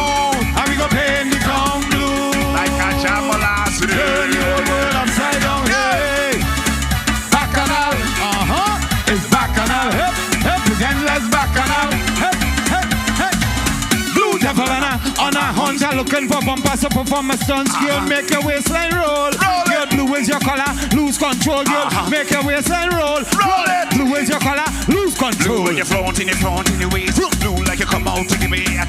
Speaker 23: And we go paint the tongue blue.
Speaker 15: Like a jambalasi, turn the whole world
Speaker 23: upside down. Hey, bacchanal, it's bacchanal. Hip, hip, it's endless bacchanal. Hip, hip, hip. Blue devil on a hunter looking for bumpers to perform a stunt. Girl, make your waistline roll. Girl, blue is your color, lose control. Girl, make your waistline roll.
Speaker 15: Roll it.
Speaker 23: Blue is your color, lose control.
Speaker 15: Blue when you're flaunting your waist. Blue like you come out to give me a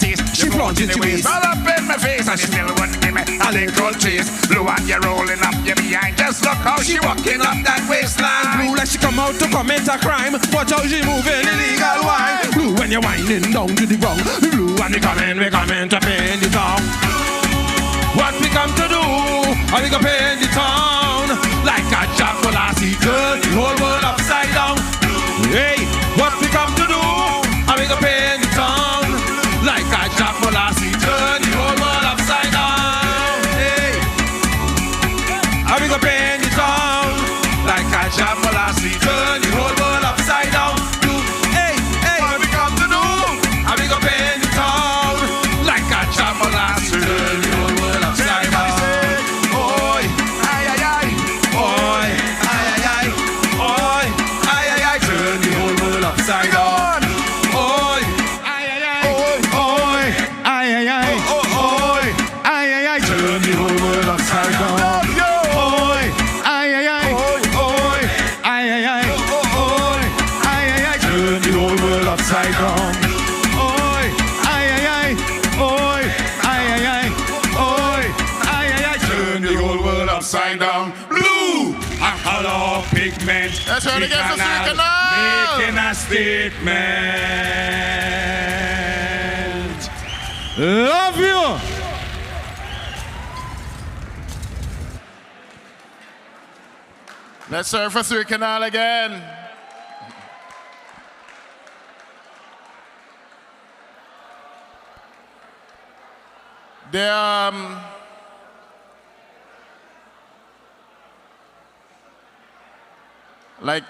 Speaker 23: crunching
Speaker 15: The waist all up in my face and she still wouldn't give me a little chase. Blue and you're rolling up your behind. Just look how she walking up that waistline.
Speaker 23: Blue like she come out to commit a crime. Watch how she moving illegal wine. Blue when you're winding down to the ground. Blue and we coming to paint the town. What we come to do? Are we gonna paint the town? Like a job for last turn the whole world upside down. Hey, what we come to do? Are we gonna paint the town? Like a job for last turn the whole world upside down. Hey, are we gonna paint the town? Like a job for last turn the whole world upside down. Hey, hey, what we come to do? Are we gonna paint the town? Like a job for last turn the whole world upside down. Oi, ay ay ay, oi, ay ay ay, oi, ay ay ay, turn the whole world upside down. Oi, ay ay ay, oi, ay ay ay, oi, ay ay ay, turn the whole world upside down. Oi, ay ay ay, oi, ay ay ay, oi, ay ay ay, turn the whole world upside down. Oi, ay ay ay, oi, ay ay ay, oi, ay ay ay, turn the whole world upside down. Blue and color pigment.
Speaker 4: Let's try to get the canal.
Speaker 23: Making a statement. Love you.
Speaker 4: Let's serve for 3 Canal again. They like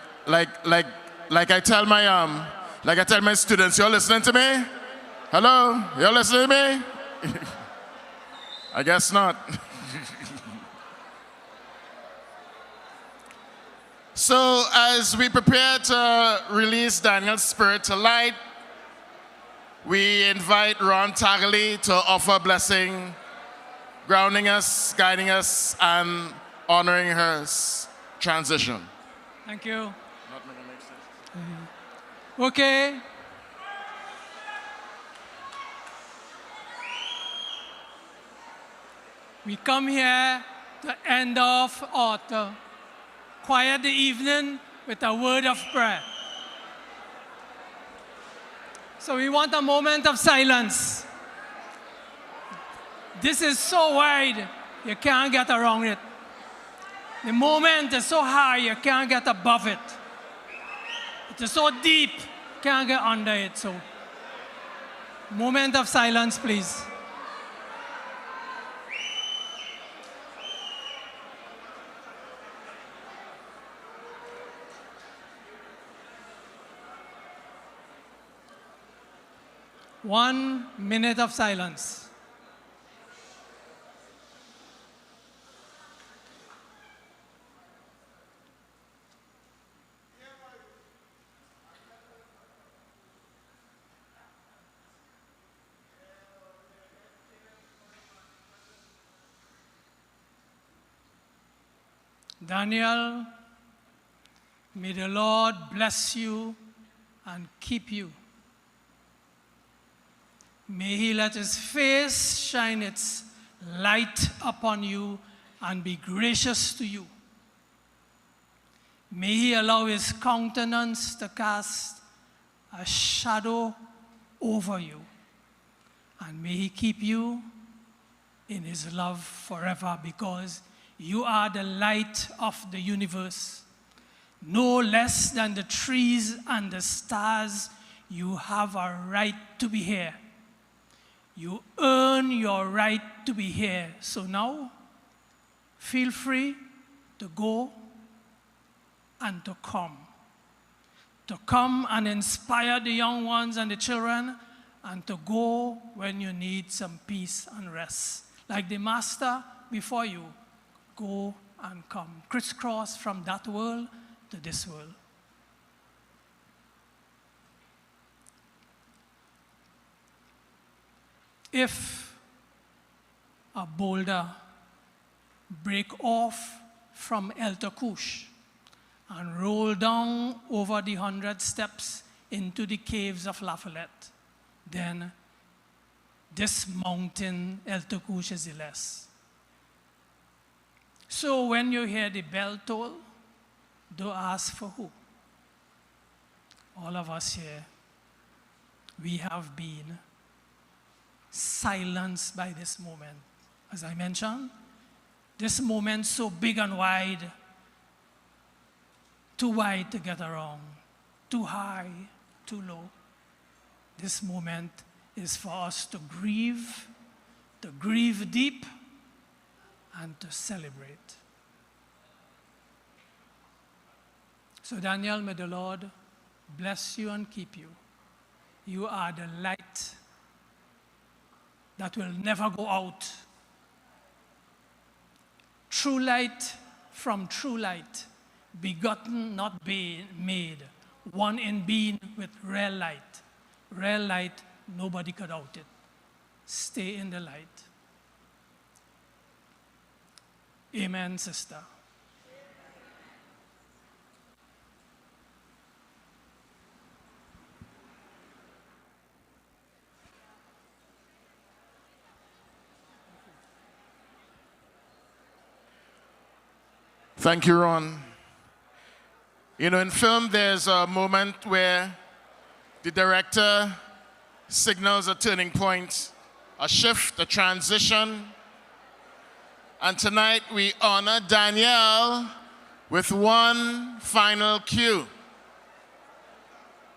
Speaker 4: I tell my students, you're listening to me? Hello? You're listening to me? I guess not. So as we prepare to release Daniel's Spirit to Light, we invite Ron Tagley to offer blessing, grounding us, guiding us, and honoring her transition.
Speaker 20: Thank you. Okay. We come here to end off or to quiet the evening with a word of prayer. So we want a moment of silence. This is so wide, you can't get around it. The moment is so high, you can't get above it. It is so deep, you can't get under it. So, moment of silence, please. One minute of silence. Daniel, may the Lord bless you and keep you. May he let his face shine its light upon you and be gracious to you. May he allow his countenance to cast a shadow over you. And may he keep you in his love forever, because you are the light of the universe. No less than the trees and the stars, you have a right to be here. You earn your right to be here. So now, feel free to go and to come. To come and inspire the young ones and the children, and to go when you need some peace and rest. Like the Master before you, go and come. Crisscross from that world to this world. If a boulder break off from El Takush and roll down over the 100 steps into the caves of Lafayette, then dismounting el tocouche ziles. So when you hear the bell toll, don't ask for who. All of us here, we have been silenced by this moment. As I mentioned, this moment so big and wide, too wide to get around, too high, too low. This moment is for us to grieve deep, and to celebrate. So Danielle, may the Lord bless you and keep you. You are the light that will never go out. True light from true light, begotten, not being made, one in being with real light. Real light, nobody could out it. Stay in the light. Amen, sister.
Speaker 4: Thank you, Ron. You know, in film, there's a moment where the director signals a turning point, a shift, a transition. And tonight we honor Danielle with one final cue.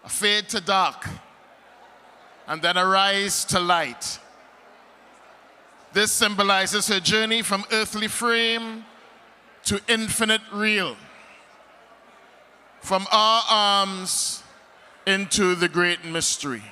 Speaker 4: A fade to dark, and then a rise to light. This symbolizes her journey from earthly frame to infinite real. From our arms into the great mystery.